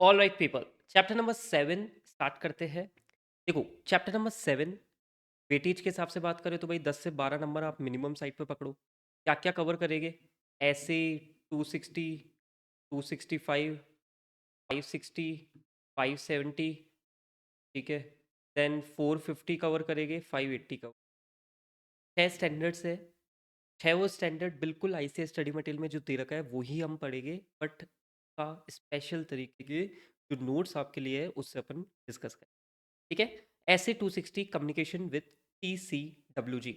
All right people, chapter number 7 start करते हैं। देखो, चैप्टर नंबर 7 वेटेज के हिसाब से बात करें तो भाई 10 से 12 नंबर आप मिनिमम साइड पे पकड़ो। क्या क्या कवर करेंगे? ऐसे 260, 265, 560, 570, ठीक है। देन 450 कवर करेंगे, 580 कवर। 6 स्टैंडर्ड्स है। 6 वो स्टैंडर्ड बिल्कुल आईसीएस स्टडी मटेरियल में जो दे रखा है वही हम पढ़ेंगे, बट का स्पेशल तरीके के जो नोट्स आपके लिए है उससे अपन डिस्कस करें। ठीक है। ऐसे 260 कम्युनिकेशन विथ TCWG।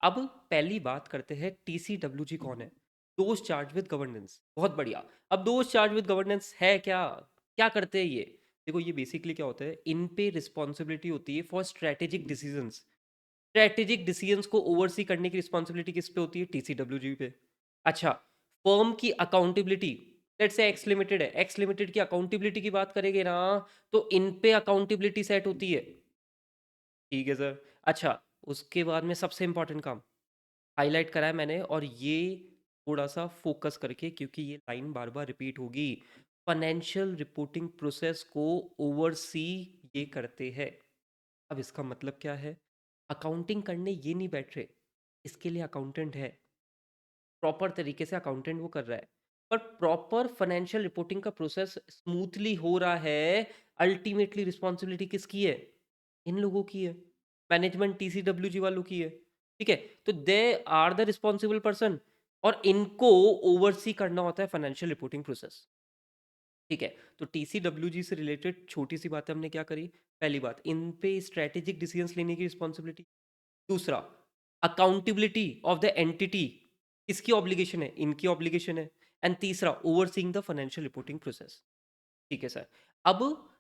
अब पहली बात करते हैं, TCWG कौन है? Those charge with governance. बहुत बढ़िया। अब दोज चार्ज विद गवर्नेंस है क्या? क्या करते हैं ये? देखो, ये बेसिकली क्या होता है, इन पे रिस्पॉन्सिबिलिटी होती है for strategic decisions. Strategic decisions को ओवरसी करने की रिस्पॉन्सिबिलिटी किस पे होती है? TCWG पे। अच्छा, फर्म की accountability, let's say x limited है, एक्स लिमिटेड की अकाउंटेबिलिटी की बात करेंगे ना, तो इन पे अकाउंटेबिलिटी सेट होती है। ठीक है सर। अच्छा, उसके बाद में सबसे इंपॉर्टेंट काम हाईलाइट करा है मैंने, और ये थोड़ा सा फोकस करके, क्योंकि ये लाइन बार बार रिपीट होगी। फाइनेंशियल रिपोर्टिंग प्रोसेस को ओवरसी ये करते हैं। अब इसका मतलब क्या है? अकाउंटिंग करने ये नहीं बैठ रहे, इसके लिए अकाउंटेंट है। प्रॉपर तरीके से अकाउंटेंट वो कर रहा है, पर प्रॉपर फाइनेंशियल रिपोर्टिंग का प्रोसेस स्मूथली हो रहा है। अल्टीमेटली रिस्पॉन्सिबिलिटी किसकी है? इन लोगों की है। मैनेजमेंट TCWG वालों की है। ठीक है। तो they are the responsible person, और इनको ओवरसी करना होता है फाइनेंशियल रिपोर्टिंग प्रोसेस। ठीक है। तो TCWG से रिलेटेड छोटी सी बातें हमने क्या करी? पहली बात, इन पे स्ट्रेटेजिक डिसीजंस लेने की रिस्पॉन्सिबिलिटी। दूसरा, अकाउंटेबिलिटी ऑफ द एंटिटी, किसकी ऑब्लिगेशन है? इनकी ऑब्लिगेशन है। एंड तीसरा, overseeing the financial reporting process. ठीक है सर। अब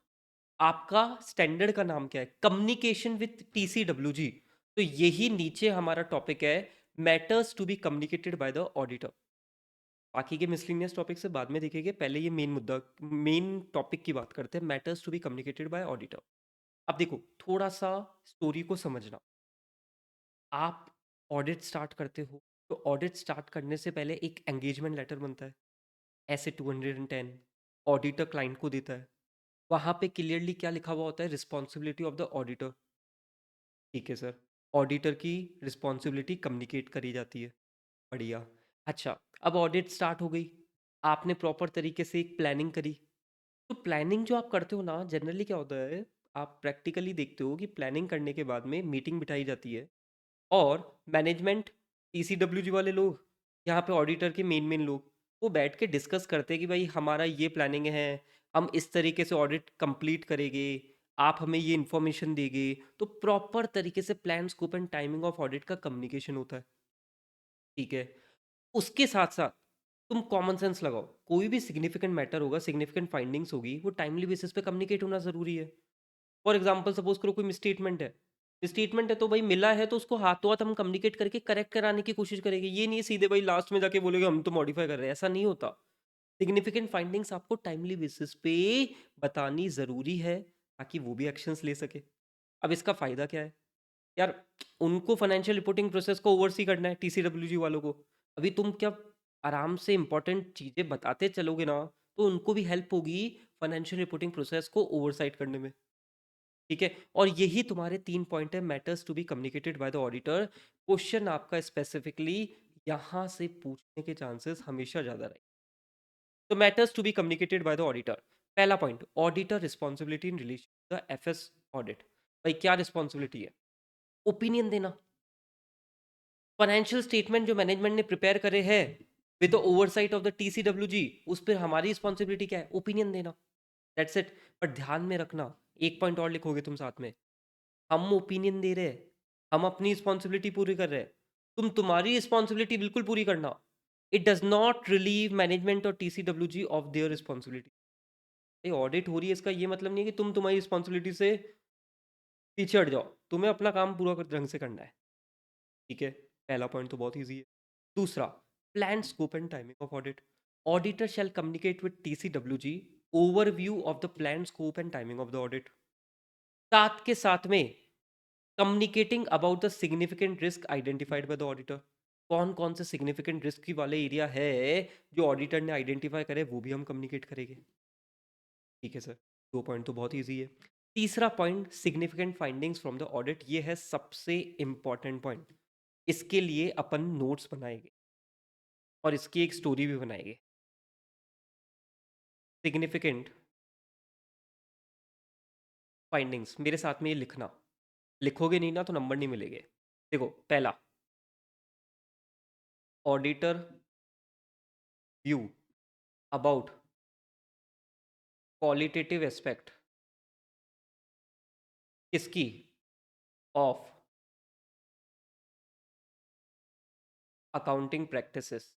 आपका स्टैंडर्ड का नाम क्या है? Communication with TCWG। तो यही नीचे हमारा टॉपिक है, matters to be communicated by the auditor. बाकी के मिसलिनियस टॉपिक से बाद में देखेंगे, पहले ये मेन मुद्दा, मेन टॉपिक की बात करते हैं, matters to be communicated by auditor. अब देखो, थोड़ा सा स्टोरी को समझना। आप ऑडिट स्टार्ट करते हो, तो ऑडिट स्टार्ट करने से पहले एक एंगेजमेंट लेटर बनता है, ऐसे 210 ऑडिटर क्लाइंट को देता है। वहां पे क्लियरली क्या लिखा हुआ होता है? Responsibility of the auditor. ठीक है सर। ऑडिटर की रिस्पॉन्सिबिलिटी कम्युनिकेट करी जाती है। बढ़िया। अच्छा, अब ऑडिट स्टार्ट हो गई, आपने प्रॉपर तरीके से एक प्लानिंग करी। तो प्लानिंग जो आप करते हो ना, जनरली क्या होता है, आप प्रैक्टिकली देखते हो कि प्लानिंग करने के बाद में मीटिंग बिठाई जाती है, और मैनेजमेंट, TCWG वाले लोग, यहाँ पे ऑडिटर के मेन मेन लोग, वो बैठ के डिस्कस करते हैं कि भाई हमारा ये प्लानिंग है, हम इस तरीके से ऑडिट कंप्लीट करेंगे, आप हमें ये इन्फॉर्मेशन देंगे। तो प्रॉपर तरीके से plan, scope and timing of audit का कम्युनिकेशन होता है। ठीक है। उसके साथ साथ तुम कॉमन सेंस लगाओ, कोई भी सिग्निफिकेंट मैटर होगा, सिग्निफिकेंट फाइंडिंग्स होगी, वो टाइमली बेसिस पे कम्युनिकेट होना जरूरी है। फॉर एग्जाम्पल, सपोज करो कोई मिसस्टेटमेंट है, मिसस्टेटमेंट है तो भाई मिला है तो उसको हाथों हाथ हम कम्युनिकेट करके करेक्ट कराने की कोशिश करेंगे। ये नहीं है सीधे भाई लास्ट में जाके बोलेगे हम तो मॉडिफाई कर रहे हैं, ऐसा नहीं होता। सिग्निफिकेंट फाइंडिंग्स आपको टाइमली बेसिस पे बतानी जरूरी है, ताकि वो भी एक्शंस ले सके। अब इसका फायदा क्या है? यार, उनको फाइनेंशियल रिपोर्टिंग प्रोसेस को ओवरसी करना है, TCWG वालों को। अभी तुम क्या आराम से इंपॉर्टेंट चीजें बताते चलोगे ना, तो उनको भी हेल्प होगी फाइनेंशियल रिपोर्टिंग प्रोसेस को ओवरसाइट करने में। ठीक है। और यही तुम्हारे 3 पॉइंट है, matters to be communicated by the auditor. Question आपका स्पेसिफिकली यहां से पूछने के चांसेस हमेशा ज्यादा रहे। तो matters to be communicated by the auditor. पहला point, auditor responsibility in relation the FS audit. भाई क्या रिस्पॉन्सिबिलिटी है? ओपिनियन देना। फाइनेंशियल स्टेटमेंट जो मैनेजमेंट ने प्रिपेयर करे हैं with the oversight of the TCWG, उस पर हमारी रिस्पॉन्सिबिलिटी क्या है? ओपिनियन देना। That's it. पर ध्यान में रखना, एक पॉइंट और लिखोगे तुम साथ में, हम ओपिनियन दे रहे हैं, हम अपनी रिस्पॉन्सिबिलिटी पूरी कर रहे हैं, तुम तुम्हारी रिस्पॉन्सिबिलिटी बिल्कुल पूरी करना। It does not relieve management और TCWG of their responsibility. Audit हो रही है, इसका ये मतलब नहीं है कि तुम तुम्हारी रिस्पॉन्सिबिलिटी से पीछे हट जाओ, तुम्हें अपना काम पूरा ढंग से करना है। ठीक है। पहला पॉइंट तो बहुत ईजी है। दूसरा, plan, scope and timing of audit. Auditor shall communicate with TCWG overview of the plan, scope and timing of the audit. साथ के साथ में communicating about the significant risk identified by the auditor. कौन कौन से significant risk की वाले area है जो ऑडिटर ने आइडेंटिफाई करे, वो भी हम कम्युनिकेट करेंगे। ठीक है सर, 2 पॉइंट तो बहुत ईज़ी है। तीसरा point significant findings from the audit, ये है सबसे इम्पोर्टेंट पॉइंट। इसके लिए अपन नोट्स बनाएँगे और इसकी एक स्टोरी भी बनाएँगे। सिग्निफिकेंट फाइंडिंग्स मेरे साथ में ये लिखना, लिखोगे नहीं ना तो नंबर नहीं मिलेंगे। देखो, पहला auditor view about qualitative aspect किसकी, ऑफ अकाउंटिंग प्रैक्टिसेस,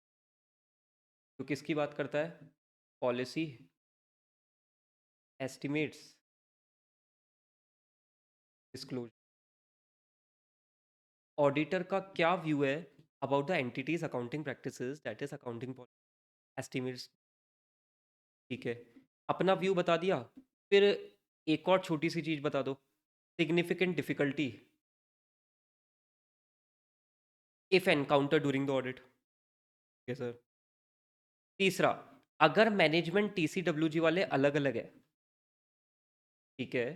तो किसकी बात करता है, पॉलिसी, एस्टिमेट्स, डिस्क्लोज। ऑडिटर का क्या व्यू है about the entity's accounting practices, that is accounting estimates. ठीक है, अपना व्यू बता दिया। फिर एक और छोटी सी चीज बता दो, significant difficulty if encounter during the audit. ठीक है सर। तीसरा, अगर मैनेजमेंट टीसीडब्ल्यूजी वाले अलग अलग है, ठीक है,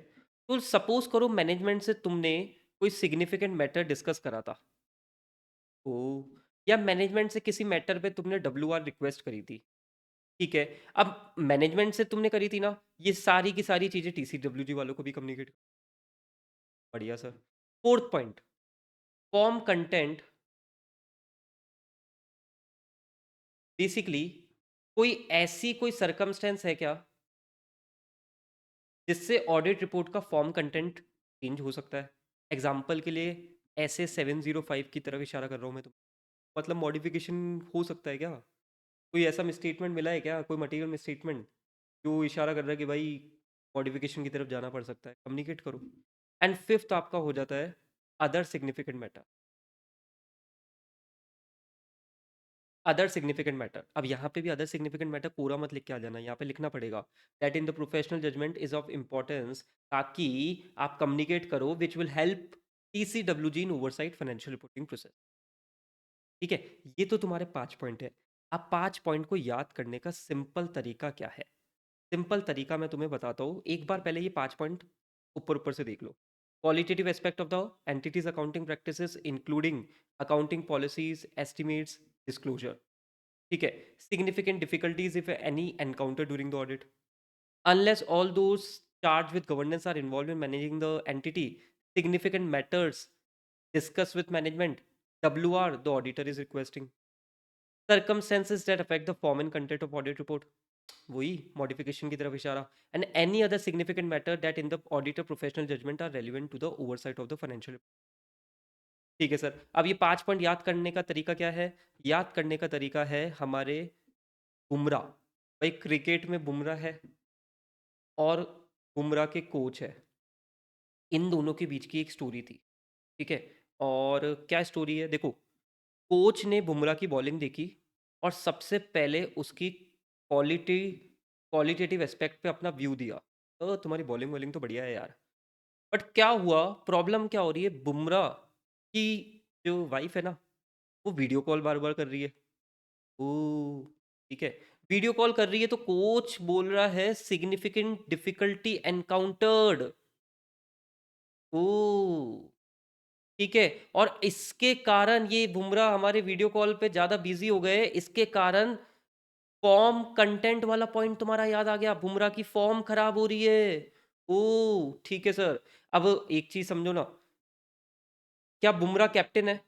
तो सपोज करो मैनेजमेंट से तुमने कोई सिग्निफिकेंट मैटर डिस्कस करा था, ओ, या मैनेजमेंट से किसी मैटर पे तुमने डब्ल्यू आर रिक्वेस्ट करी थी, ठीक है। अब मैनेजमेंट से तुमने करी थी ना, ये सारी की सारी चीजें टीसीडब्ल्यूजी वालों को भी कम्युनिकेट। बढ़िया sir. Fourth point, form content, basically कोई ऐसी कोई सरकमस्टेंस है क्या जिससे ऑडिट रिपोर्ट का फॉर्म कंटेंट चेंज हो सकता है। एग्जाम्पल के लिए ऐसे 705 की तरफ इशारा कर रहा हूँ मैं, तो मतलब मॉडिफिकेशन हो सकता है क्या, कोई ऐसा मिसस्टेटमेंट मिला है क्या, कोई मटेरियल मिसस्टेटमेंट जो इशारा कर रहा है कि भाई मॉडिफिकेशन की तरफ जाना पड़ सकता है, कम्युनिकेट करो। एंड फिफ्थ आपका हो जाता है other significant matter. Other significant matter, अब यहाँ पे भी अदर सिग्निफिकेंट मैटर पूरा मत लिख के आ जाना, यहाँ पे लिखना पड़ेगा that in the professional judgement is of importance, ताकि आप कम्युनिकेट करो which will help TCWG in oversight financial reporting process. ठीक है, ये तो तुम्हारे 5 पॉइंट है। अब 5 पॉइंट को याद करने का सिंपल तरीका क्या है, सिंपल तरीका मैं तुम्हें बताता हूँ। एक बार पहले ये 5 पॉइंट ऊपर ऊपर से देख लो। Qualitative aspect of the entity's accounting practices including accounting policies, estimates, disclosure. ठीक है, significant difficulties if any encounter during the audit, unless all those charged with governance are involved in managing the entity, significant matters discussed with management, WR the auditor is requesting, circumstances that affect the form and content of audit report, वही modification की तरफ इशारा, and any other significant matter that in the auditor professional judgement are relevant to the oversight of the financial. ठीक है sir. अब ये 5 point याद करने का तरीका क्या है, याद करने का तरीका है हमारे बुमराह, भाई क्रिकेट में बुमराह है और बुमराह के कोच है, इन दोनों के बीच की एक स्टोरी थी। ठीक है, और क्या स्टोरी है, देखो, कोच ने बुमराह की बॉलिंग देखी और सबसे पहले उसकी क्वालिटेटिव एस्पेक्ट पे अपना व्यू दिया, तो तुम्हारी बॉलिंग वॉलिंग तो बढ़िया है यार। बट क्या हुआ, प्रॉब्लम क्या हो रही है, बुमराह की जो वाइफ है ना, वो वीडियो कॉल बार बार कर रही है। ओ, ठीक है, वीडियो कॉल कर रही है, तो कोच बोल रहा है सिग्निफिकेंट डिफिकल्टी एनकाउंटर्ड। ओ, ठीक है, और इसके कारण ये बुमराह हमारे वीडियो कॉल पे ज्यादा बिजी हो गए, इसके कारण फॉर्म कंटेंट वाला पॉइंट तुम्हारा याद आ गया, बुमराह की फॉर्म खराब हो रही है। ओ, ठीक है सर। अब एक चीज समझो ना, क्या बुमराह कैप्टन है?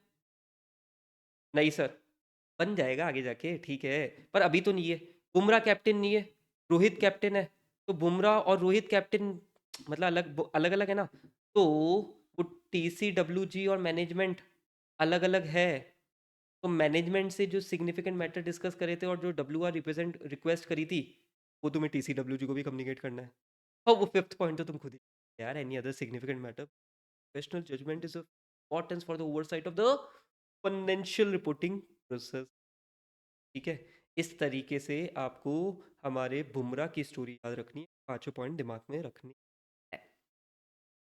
नहीं सर, बन जाएगा आगे जाके, ठीक है, पर अभी तो नहीं है। बुमराह कैप्टन नहीं है, रोहित कैप्टन है। तो बुमराह और रोहित कैप्टन मतलब अलग अलग अलग है ना, तो वो टीसीडब्ल्यूजी और मैनेजमेंट अलग अलग है। तो मैनेजमेंट से जो सिग्निफिकेंट मैटर डिस्कस करे थे और जो डब्ल्यू आर रिप्रेजेंट रिक्वेस्ट करी थी, वो तुम्हें टीसीडब्ल्यूजी को भी कम्युनिकेट करना है। और वो फिफ्थ पॉइंट तो तुम खुद ही यार, any other significant matter professional judgement is of importance for the oversight of the financial reporting process. ठीक है, इस तरीके से आपको हमारे बुमराह की स्टोरी याद रखनी है, 5 पॉइंट दिमाग में रखनी है।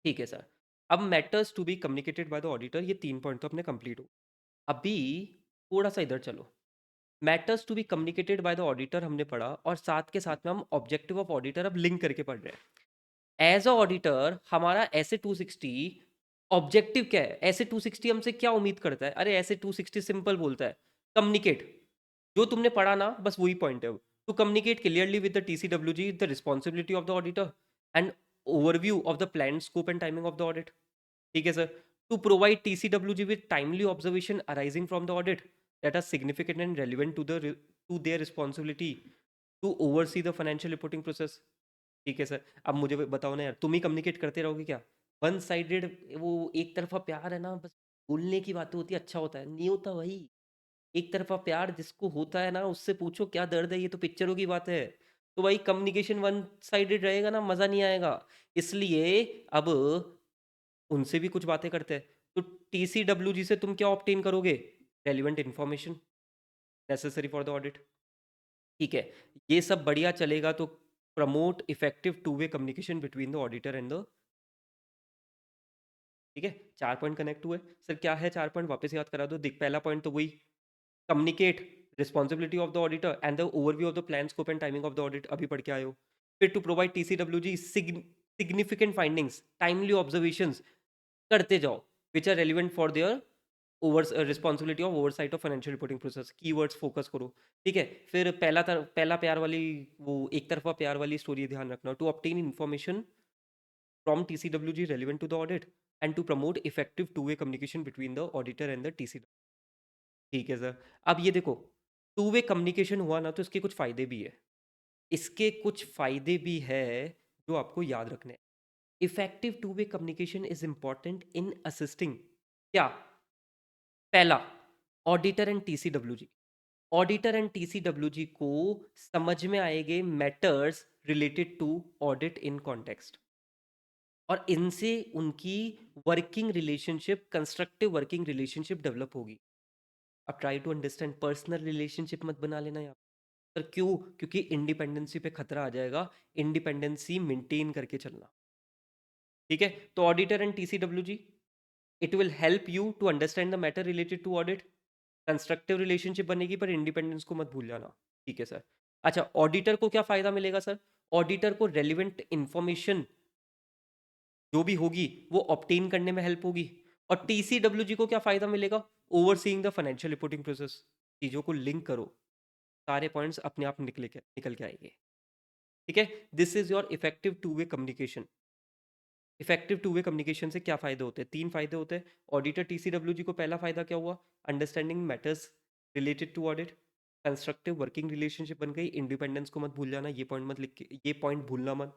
ठीक है सर। अब matters to be communicated by the auditor, ये 3 पॉइंट तो अपने कंप्लीट हो। अभी थोड़ा सा इधर चलो, matters to be communicated by the auditor हमने पढ़ा, और साथ के साथ में हम ऑब्जेक्टिव ऑफ ऑडिटर अब लिंक करके पढ़ रहे हैं। एज अ ऑडिटर हमारा ऐसे 260 ऑब्जेक्टिव क्या है? ऐसे 260 हमसे क्या उम्मीद करता है? अरे ऐसे 260 सिंपल बोलता है, कम्युनिकेट। जो तुमने पढ़ा ना, बस वही पॉइंट है। To communicate clearly with the TCWG the responsibility of the auditor and overview of the plan scope and timing of the audit. ठीक है sir. To provide TCWG with timely observation arising from the audit that are significant and relevant to their responsibility to oversee the financial reporting process। ठीक है sir. अब मुझे बताओ ना यार, तुम ही कम्युनिकेट करते रहोगे क्या? वन साइडेड, वो एक तरफा प्यार है ना, बस बोलने की बातें होती है, अच्छा होता है, नहीं होता भाई। एक तरफा प्यार जिसको होता है ना, उससे पूछो क्या दर्द है, ये तो पिक्चरों की बात है। तो भाई कम्युनिकेशन वन साइडेड रहेगा ना, मज़ा नहीं आएगा। इसलिए अब उनसे भी कुछ बातें करते हैं। तो TCWG से तुम क्या ऑब्टेन करोगे? Relevant information necessary for the audit. ठीक है, ये सब बढ़िया चलेगा तो promote effective two way communication between the auditor and the. ठीक है, 4 पॉइंट कनेक्ट हुए। सर क्या है 4 पॉइंट, वापस याद करा दो। देख, पहला पॉइंट तो वही, communicate responsibility of the auditor and the overview of the plan scope and timing of the audit, अभी पढ़ के आए हो। फिर to provide TCWG significant findings, timely observations करते जाओ which are relevant for their over responsibility of oversight of financial reporting process. Keywords focus करो। ठीक है, फिर पहला प्यार वाली, वो एक तरफा प्यार वाली स्टोरी ध्यान रखना। To obtain information from TCWG relevant to the audit and to promote effective two way communication between the auditor and the TCW। ठीक है सर। अब ये देखो, टू वे कम्युनिकेशन हुआ ना, तो इसके कुछ फायदे भी है। इसके कुछ फायदे भी है जो आपको याद रखने हैं। Effective two way communication is important in assisting क्या? पहला, auditor and TCWG। Auditor and TCWG को समझ में आएंगे matters related to audit in context, और इनसे उनकी working relationship, constructive working relationship develop होगी। अब try to understand, personal relationship मत बना लेना यहाँ। सर क्यों? क्योंकि इंडिपेंडेंसी पे खतरा आ जाएगा। इंडिपेंडेंसी मेंटेन करके चलना। ठीक है, तो auditor and TCWG, it will help you to understand the matter related to audit. Constructive relationship बनेगी, पर इंडिपेंडेंस को मत भूल जाना। ठीक है सर। अच्छा, ऑडिटर को क्या फायदा मिलेगा सर? ऑडिटर को रेलिवेंट इंफॉर्मेशन जो भी होगी वो ऑब्टेन करने में हेल्प होगी। और TCWG को क्या फायदा मिलेगा? Overseeing the financial reporting process. चीजों को लिंक करो, सारे पॉइंट्स अपने आप निकल के आएंगे। ठीक है, this is your effective two way communication. Effective two way communication से क्या फायदे होते हैं? 3 फायदे होते हैं। ऑडिटर TCWG को पहला फायदा क्या हुआ? Understanding matters related to audit, constructive working relationship बन गई। इंडिपेंडेंस को मत भूल जाना, ये पॉइंट मत लिख के, ये पॉइंट भूलना मत।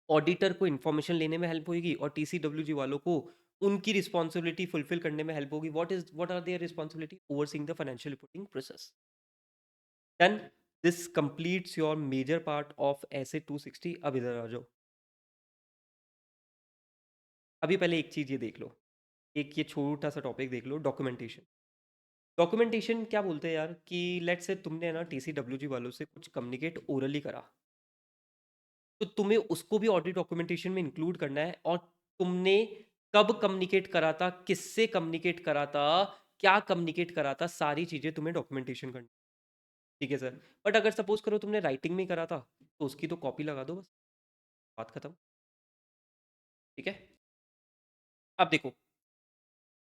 ऑडिटर को इन्फॉर्मेशन लेने में हेल्प होगी, और TCWG वालों को उनकी रिस्पॉन्सिबिलिटी फुलफिल करने में हेल्प होगी। What are their responsibility? Overseeing the financial reporting process. Then this completes your major part of S A 260। अब इधर आ जाओ। अभी पहले एक चीज ये देख लो, एक ये छोटा सा टॉपिक देख लो, डॉक्यूमेंटेशन। डॉक्यूमेंटेशन क्या बोलते हैं यार, कि लेट्स से तुमने ना TCWG वालों से कुछ कम्युनिकेट ओरली करा, तो तुम्हें उसको भी ऑडिट डॉक्यूमेंटेशन में इंक्लूड करना है। और तुमने कब कम्युनिकेट करा था, किससे कम्युनिकेट करा था, क्या कम्युनिकेट करा था, सारी चीजें तुम्हें डॉक्यूमेंटेशन करनी। ठीक है सर। बट अगर सपोज करो तुमने राइटिंग में करा था, तो उसकी तो कॉपी लगा दो, बस बात खत्म। ठीक है, अब देखो,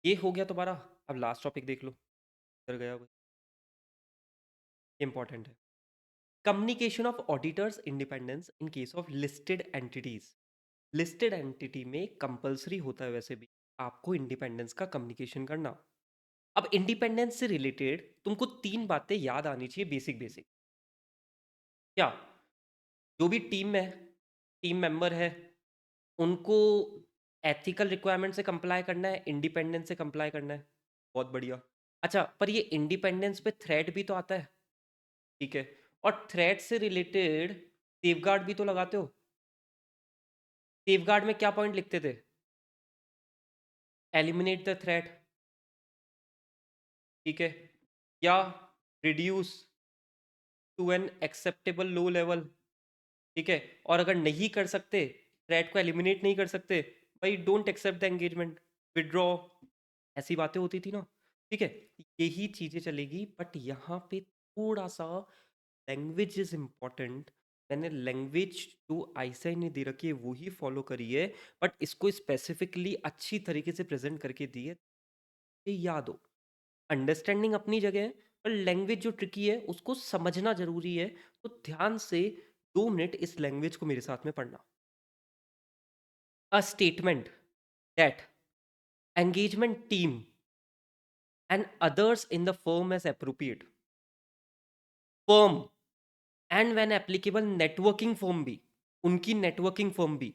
ये हो गया तुम्हारा। अब लास्ट टॉपिक देख लो, इधर गया वो, इंपॉर्टेंट है। Communication of auditors independence in case of listed entities. Listed entity में कंपलसरी होता है वैसे भी आपको इंडिपेंडेंस का कम्युनिकेशन करना। अब इंडिपेंडेंस से रिलेटेड तुमको 3 बातें याद आनी चाहिए, बेसिक बेसिक। क्या? जो भी टीम में टीम मेंबर है, उनको एथिकल रिक्वायरमेंट से कंप्लाई करना है, इंडिपेंडेंस से कंप्लाई करना है। बहुत बढ़िया। अच्छा, पर ये इंडिपेंडेंस पे थ्रेट भी तो आता है। ठीक है, और थ्रेट से रिलेटेड सेफगार्ड भी तो लगाते हो। सेफगार्ड में क्या पॉइंट लिखते थे? Eliminate the threat. ठीक है, या reduce to an acceptable low level. ठीक है, और अगर नहीं कर सकते, थ्रेट को एलिमिनेट नहीं कर सकते, भाई don't accept the engagement, withdraw. ऐसी बातें होती थी ना। ठीक है, यही चीजें चलेगी, बट यहाँ पे थोड़ा सा लैंग्वेज इज इम्पॉर्टेंट। मैंने लैंग्वेज जो आईसाई ने दे रखी है वो ही फॉलो करी है, बट इसको स्पेसिफिकली अच्छी तरीके से प्रेजेंट करके दी है, ये याद हो। अंडरस्टैंडिंग अपनी जगह है, पर लैंग्वेज जो ट्रिकी है उसको समझना जरूरी है। तो ध्यान से 2 मिनट इस लैंग्वेज को मेरे साथ में पढ़ना। A statement that engagement team and others in the firm age appropriate firm and when applicable networking firm भी, उनकी नेटवर्किंग फर्म भी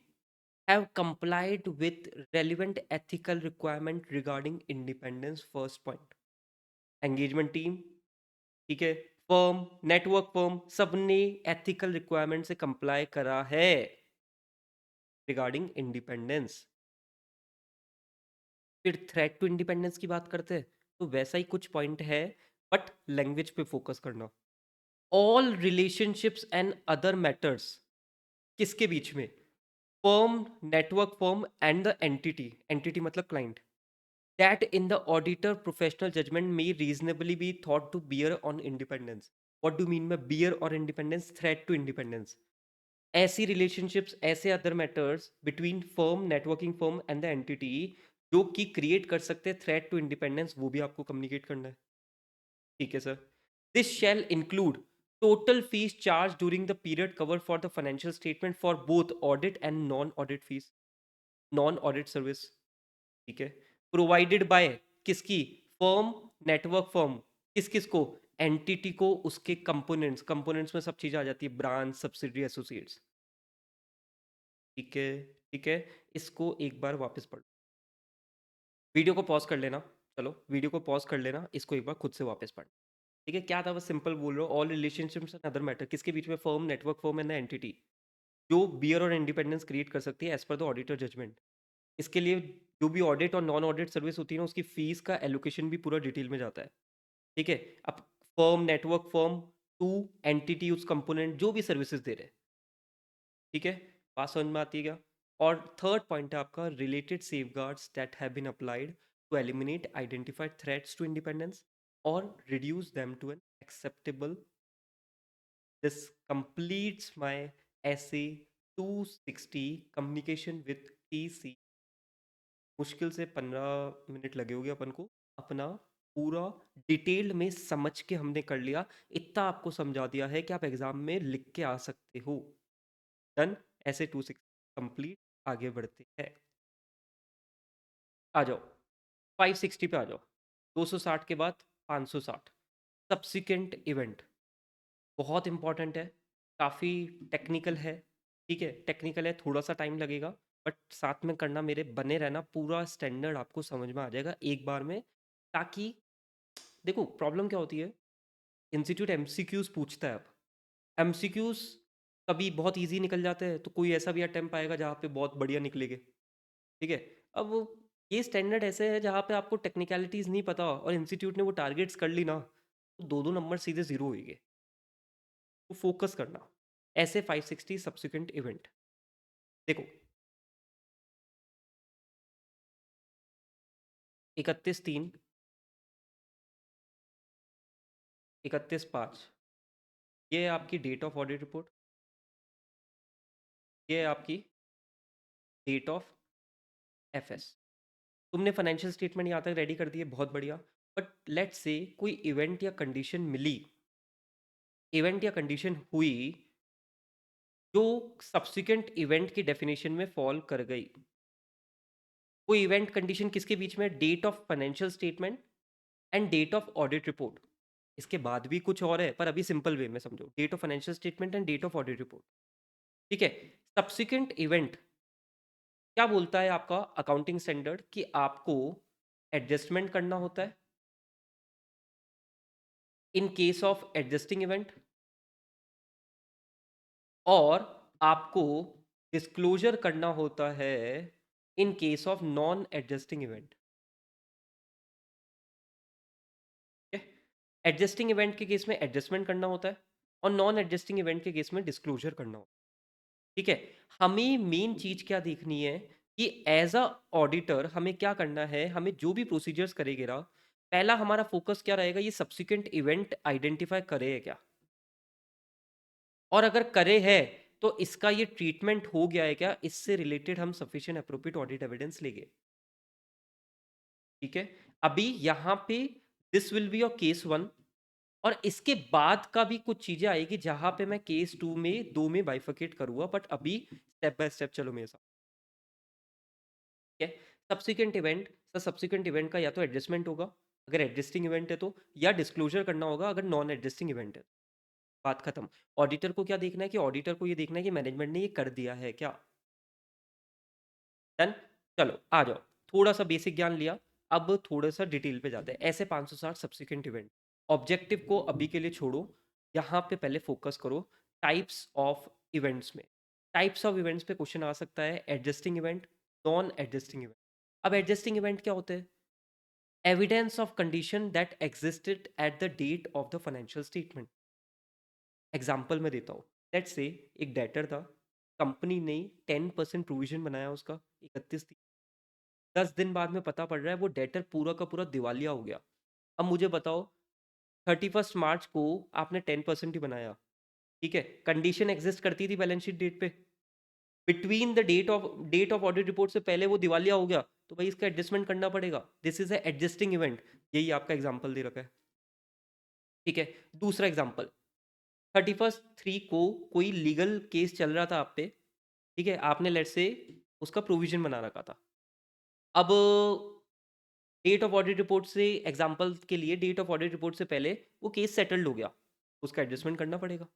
have complied with relevant ethical requirement regarding independence। first point, engagement team, ठीक है, firm, network firm, सबने ethical requirement से comply करा है regarding independence. फिर थ्रेट टू इंडिपेंडेंस की बात करते हैं, तो वैसा ही कुछ पॉइंट है, बट लैंग्वेज पे फोकस करना। All relationships and other matters, किसके बीच में? Firm, network firm and the entity, entity मतलब client, that in the auditor professional judgment may reasonably be thought to bear on independence। what do you mean by bear or independence? threat to independence, ऐसी relationships, ऐसे other matters between firm, networking firm and the entity जो कि create कर सकते हैं threat to independence, वो भी आपको कम्युनिकेट करना है। ठीक है sir. This shall include total fees charge during the period cover for the financial statement for both audit and non audit fees, non audit service. ठीक है, प्रोवाइडेड बाय किसकी? फर्म, नेटवर्क फर्म, किस किस को? एंटिटी को, उसके components, components में सब चीज़ आ जाती है, ब्रांच, सब्सिडरी, एसोसिएट्स। ठीक है, ठीक है, इसको एक बार वापस पढ़, वीडियो को पॉज कर लेना। चलो वीडियो को पॉज कर लेना, इसको एक बार खुद से वापस पढ़। ठीक है, क्या था? बस सिंपल बोल रहा हूँ, all relationships and other matter, किसके बीच में? Firm, network firm and the entity, जो बियर और इंडिपेंडेंस क्रिएट कर सकती है as per the auditor judgement. इसके लिए जो भी ऑडिट और नॉन ऑडिट सर्विस होती है ना, उसकी फीस का एलोकेशन भी पूरा डिटेल में जाता है। ठीक है, अब firm, network firm, to entity, उस कंपोनेंट जो भी सर्विसेज दे रहे हैं। ठीक है, बात समझ में आती है क्या? और थर्ड पॉइंट है आपका related safeguards that have been applied to eliminate identified threats to independence और reduce them to an acceptable. This completes my SA 260 communication with TC. मुश्किल से 15 मिनट लगे होंगे अपन को, अपना पूरा डिटेल में समझ के हमने कर लिया। इतना आपको समझा दिया है कि आप एग्जाम में लिख के आ सकते हो। डन, ऐसे 260 कंप्लीट। आगे बढ़ते हैं, आ जाओ 560 पे आ जाओ। 260 के बाद 560, सब्सिक्वेंट इवेंट, बहुत इंपॉर्टेंट है, काफ़ी टेक्निकल है। ठीक है, टेक्निकल है, थोड़ा सा टाइम लगेगा, बट साथ में करना, मेरे बने रहना, पूरा स्टैंडर्ड आपको समझ में आ जाएगा एक बार में। ताकि देखो प्रॉब्लम क्या होती है, इंस्टीट्यूट एमसीक्यूज पूछता है। अब एमसीक्यूज कभी बहुत इजी निकल जाते हैं, तो कोई ऐसा भी अटेम्प्ट आएगा जहाँ पे बहुत बढ़िया निकलेगे। ठीक है, अब ये स्टैंडर्ड ऐसे है जहाँ पे आपको टेक्निकलिटीज नहीं पता और इंस्टीट्यूट ने वो टारगेट्स कर ली ना, तो दो दो नंबर सीधे जीरो होंगे। तो फोकस करना, ऐसे 560 सब्सिक्वेंट इवेंट। देखो 31/3, 31/5, ये है आपकी डेट ऑफ ऑडिट रिपोर्ट, ये है आपकी डेट ऑफ एफएस। तुमने फाइनेंशियल स्टेटमेंट यहाँ तक रेडी कर दिए, बहुत बढ़िया। बट लेट्स से कोई इवेंट या कंडीशन मिली, इवेंट या कंडीशन हुई जो सब्सिक्वेंट इवेंट की डेफिनेशन में फॉल कर गई। कोई इवेंट कंडीशन किसके बीच में? Date of financial statement and date of audit report. इसके बाद भी कुछ और है, पर अभी सिंपल वे में समझो, date of financial statement and date of audit report. ठीक है, सब्सिक्वेंट इवेंट क्या बोलता है आपका अकाउंटिंग स्टैंडर्ड? कि आपको एडजस्टमेंट करना होता है in case of adjusting event, और आपको डिस्क्लोजर करना होता है in case of non adjusting event. Adjusting event के केस में एडजस्टमेंट करना होता है, और नॉन एडजस्टिंग इवेंट के केस में डिस्क्लोजर करना होता है। ठीक है, हमें मेन चीज क्या देखनी है कि एज अ ऑडिटर हमें क्या करना है, हमें जो भी प्रोसीजर्स करेंगे ना, पहला हमारा फोकस क्या रहेगा, ये सब्सिक्वेंट इवेंट आइडेंटिफाई करे है क्या, और अगर करे है तो इसका ये ट्रीटमेंट हो गया है क्या, इससे रिलेटेड हम सफिशिएंट अप्रोप्रिएट ऑडिट एविडेंस लेंगे। ठीक है, अभी यहाँ पे this will be your case one, और इसके बाद का भी कुछ चीजें आएगी जहां पे मैं केस टू में दो में बाइफर्केट करूंगा, बट अभी स्टेप बाय स्टेप चलो मेरे साथ। ठीक है, subsequent event, sir subsequent event का या तो एडजस्टमेंट होगा अगर एडजस्टिंग इवेंट है तो, या डिस्क्लोजर करना होगा अगर नॉन एडजस्टिंग इवेंट है। बात खत्म। ऑडिटर को क्या देखना है, कि ऑडिटर को ये देखना है कि मैनेजमेंट ने ये कर दिया है क्या। डन। चलो आ जाओ, थोड़ा सा बेसिक ज्ञान लिया, अब थोड़ा सा डिटेल पे जाते हैं। ऐसे 560 सब्सिक्वेंट इवेंट, ऑब्जेक्टिव को अभी के लिए छोड़ो, यहाँ पे पहले फोकस करो टाइप्स ऑफ इवेंट्स में। टाइप्स ऑफ इवेंट्स पे क्वेश्चन आ सकता है, adjusting event, non adjusting event. अब एडजस्टिंग इवेंट क्या होते हैं, evidence of condition that existed at the date of the financial statement. Example मैं देता हूँ, लेट्स से एक डेटर था, कंपनी ने 10% प्रोविजन बनाया उसका 31 10 दिन बाद में पता पड़ रहा है वो डेटर पूरा का पूरा दिवालिया हो गया। अब मुझे बताओ, 31 मार्च को आपने 10% ही बनाया, ठीक है, कंडीशन एग्जिस्ट करती थी बैलेंस शीट डेट पे, between the date of audit report से पहले वो दिवालिया हो गया, तो भाई इसका एडजस्टमेंट करना पड़ेगा। दिस इज एडजस्टिंग इवेंट, यही आपका एग्जाम्पल दे रखा है। ठीक है, दूसरा एग्जाम्पल, 31 3 को कोई लीगल केस चल रहा था आप पे, ठीक है, आपने लेट से उसका प्रोविजन बना रखा था। अब डेट ऑफ ऑडिट रिपोर्ट से, एग्जांपल के लिए डेट ऑफ ऑडिट रिपोर्ट से पहले वो केस सेटल्ड हो गया, उसका एडजस्टमेंट करना पड़ेगा।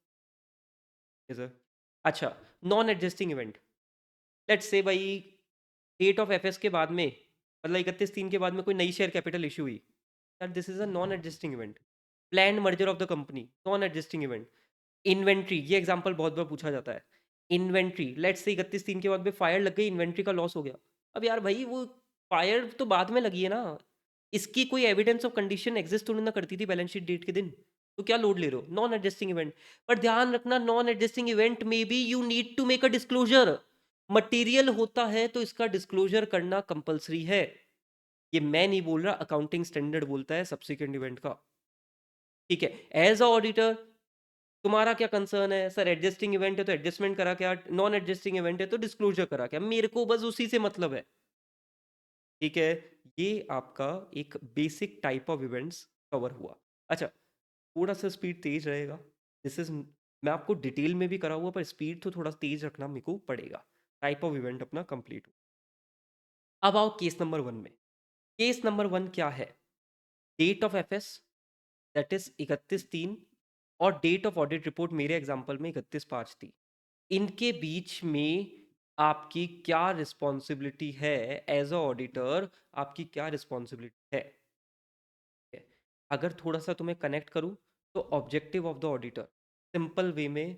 Yes sir. अच्छा, non adjusting event, let's say भाई डेट ऑफ एफएस के बाद में, मतलब 31 3 के बाद में कोई नई शेयर कैपिटल इशू हुई, यार this is a non adjusting event. Plan merger of the company, non adjusting event. Inventory, ये एग्जांपल बहुत बार पूछा जाता है। इन्वेंट्री, लेट्स से 31 3 के बाद में फायर लग गई, इन्वेंट्री का लॉस हो गया। अब यार भाई वो फायर तो बाद में लगी है ना, इसकी कोई एविडेंस ऑफ कंडीशन एग्जिस्ट होने ना करती थी बैलेंस शीट डेट के दिन, तो क्या लोड ले रहे हो, नॉन एडजस्टिंग इवेंट। पर ध्यान रखना, नॉन एडजस्टिंग इवेंट में भी you need to make a disclosure, material होता है तो इसका डिस्क्लोजर करना कंपलसरी है। ये मैं नहीं बोल रहा, अकाउंटिंग स्टैंडर्ड बोलता है सब्सिक्वेंट इवेंट का। ठीक है, एज अ ऑडिटर तुम्हारा क्या कंसर्न है, सर एडजस्टिंग इवेंट है तो एडजस्टमेंट करा क्या, नॉन एडजस्टिंग इवेंट है तो डिस्क्लोजर करा क्या, मेरे को बस उसी से मतलब है। ठीक है, ये आपका एक basic type of events cover हुआ। अच्छा, थोड़ा सा स्पीड तेज रहेगा, दिस इज, मैं आपको डिटेल में भी करा हुआ, पर स्पीड तो थोड़ा तेज रखना मेरे को पड़ेगा। टाइप ऑफ इवेंट अपना कंप्लीट हो। अब आओ केस नंबर वन में। केस नंबर वन क्या है, date of FS that is 31 3, और डेट ऑफ ऑडिट रिपोर्ट मेरे एग्जांपल में 31 5 थी। इनके बीच में आपकी क्या रिस्पॉन्सिबिलिटी है, एज अ ऑडिटर आपकी क्या रिस्पॉन्सिबिलिटी है। ठीक है? अगर थोड़ा सा तुम्हें कनेक्ट करूं, तो objective of the auditor simple way में,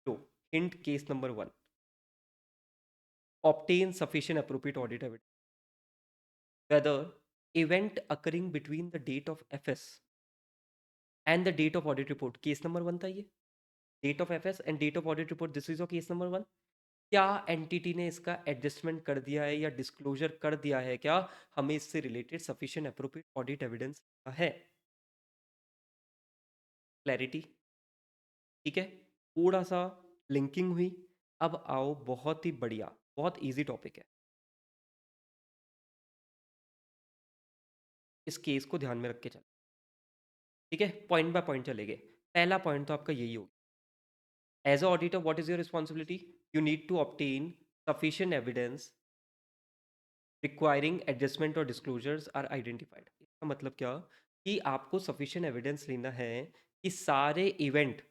लो, hint case number one, obtain sufficient appropriate audit evidence whether event occurring between the date of FS and the date of audit report, case number one था ये, date of FS and date of audit report, this is your case number one. क्या entity ने इसका adjustment कर दिया है या disclosure कर दिया है क्या, हमें इससे related sufficient appropriate audit evidence है। क्लैरिटी, ठीक है, थोड़ा सा लिंकिंग हुई। अब आओ, बहुत ही बढ़िया, बहुत इजी टॉपिक है, इस केस को ध्यान में रख के चल। ठीक है, पॉइंट बाय पॉइंट चलेंगे। पहला पॉइंट तो आपका यही होगा, as a auditor what is your responsibility, you need to obtain sufficient evidence requiring adjustment और डिस्क्लोजर्स आर आइडेंटिफाइड। इसका मतलब क्या, कि आपको सफिशिएंट एविडेंस लेना है कि सारे इवेंट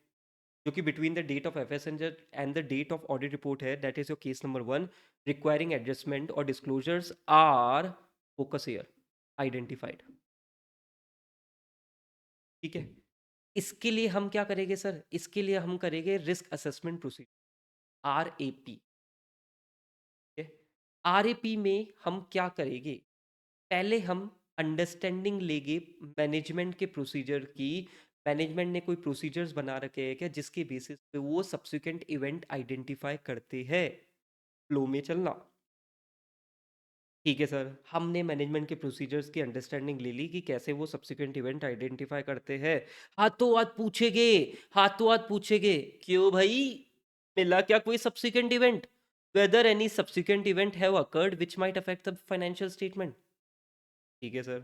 जो कि between the date of FS and the date of audit report है, that is your case number one, requiring adjustment और disclosures are, focus here, identified. ठीक है, इसके लिए हम क्या करेंगे सर, इसके लिए हम करेंगे risk assessment procedure, RAP। RAP में हम क्या करेंगे, पहले हम अंडरस्टैंडिंग लेंगे मैनेजमेंट के प्रोसीजर की। मैनेजमेंट ने कोई प्रोसीजर्स बना रखे हैं क्या, जिसके बेसिस पे वो सब्सिक्वेंट इवेंट आइडेंटिफाई करते हैं। फ्लो में चलना, ठीक है सर, हमने मैनेजमेंट के प्रोसीजर्स की अंडरस्टैंडिंग ले ली कि कैसे वो सब्सिक्वेंट इवेंट आइडेंटिफाई करते हैं। हाथों हाथ पूछेंगे, हाथों हाथ पूछेंगे, क्यों भाई, मिला क्या कोई subsequent event, whether any subsequent event have occurred which might affect the financial statement. ठीक है सर,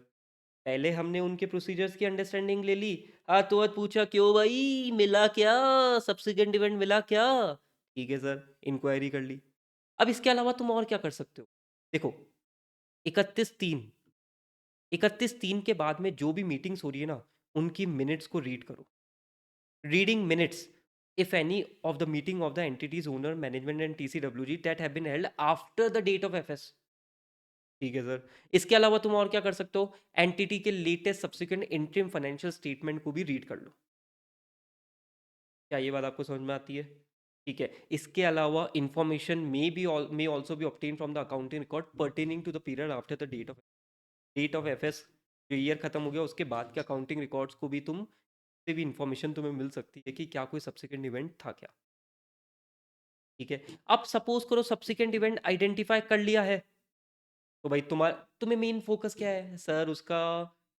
पहले हमने उनके प्रोसीजर्स की अंडरस्टैंडिंग ले ली, हाथों हाथ पूछा, क्यों भाई, मिला क्या, सब्सिक्वेंट इवेंट मिला क्या। ठीक है सर, इंक्वायरी कर ली। अब इसके अलावा तुम और क्या कर सकते हो, देखो, 31/3, 31/3 के बाद में जो भी मीटिंग्स हो रही है ना, उनकी मिनट्स को रीड करो। Reading minutes if any of the meeting of the entities owner management and TCWG that have been held after the date of FS। ठीक है सर, इसके अलावा तुम और क्या कर सकते हो, एंटिटी के latest subsequent interim financial statement को भी रीड कर लो। क्या ये बात आपको समझ में आती है? ठीक है, इसके अलावा information may also be obtain from the accounting record pertaining to the period after the date of FS. जो ईयर खत्म हो गया उसके बाद के अकाउंटिंग रिकॉर्ड्स को भी तुम से भी इंफॉर्मेशन तुम्हें मिल सकती है कि क्या कोई सब्सिक्वेंट इवेंट था क्या। ठीक है, अब सपोज करो सब्सिक्वेंट इवेंट आइडेंटिफाई कर लिया है, तो भाई तुम्हें मेन फोकस क्या है सर, उसका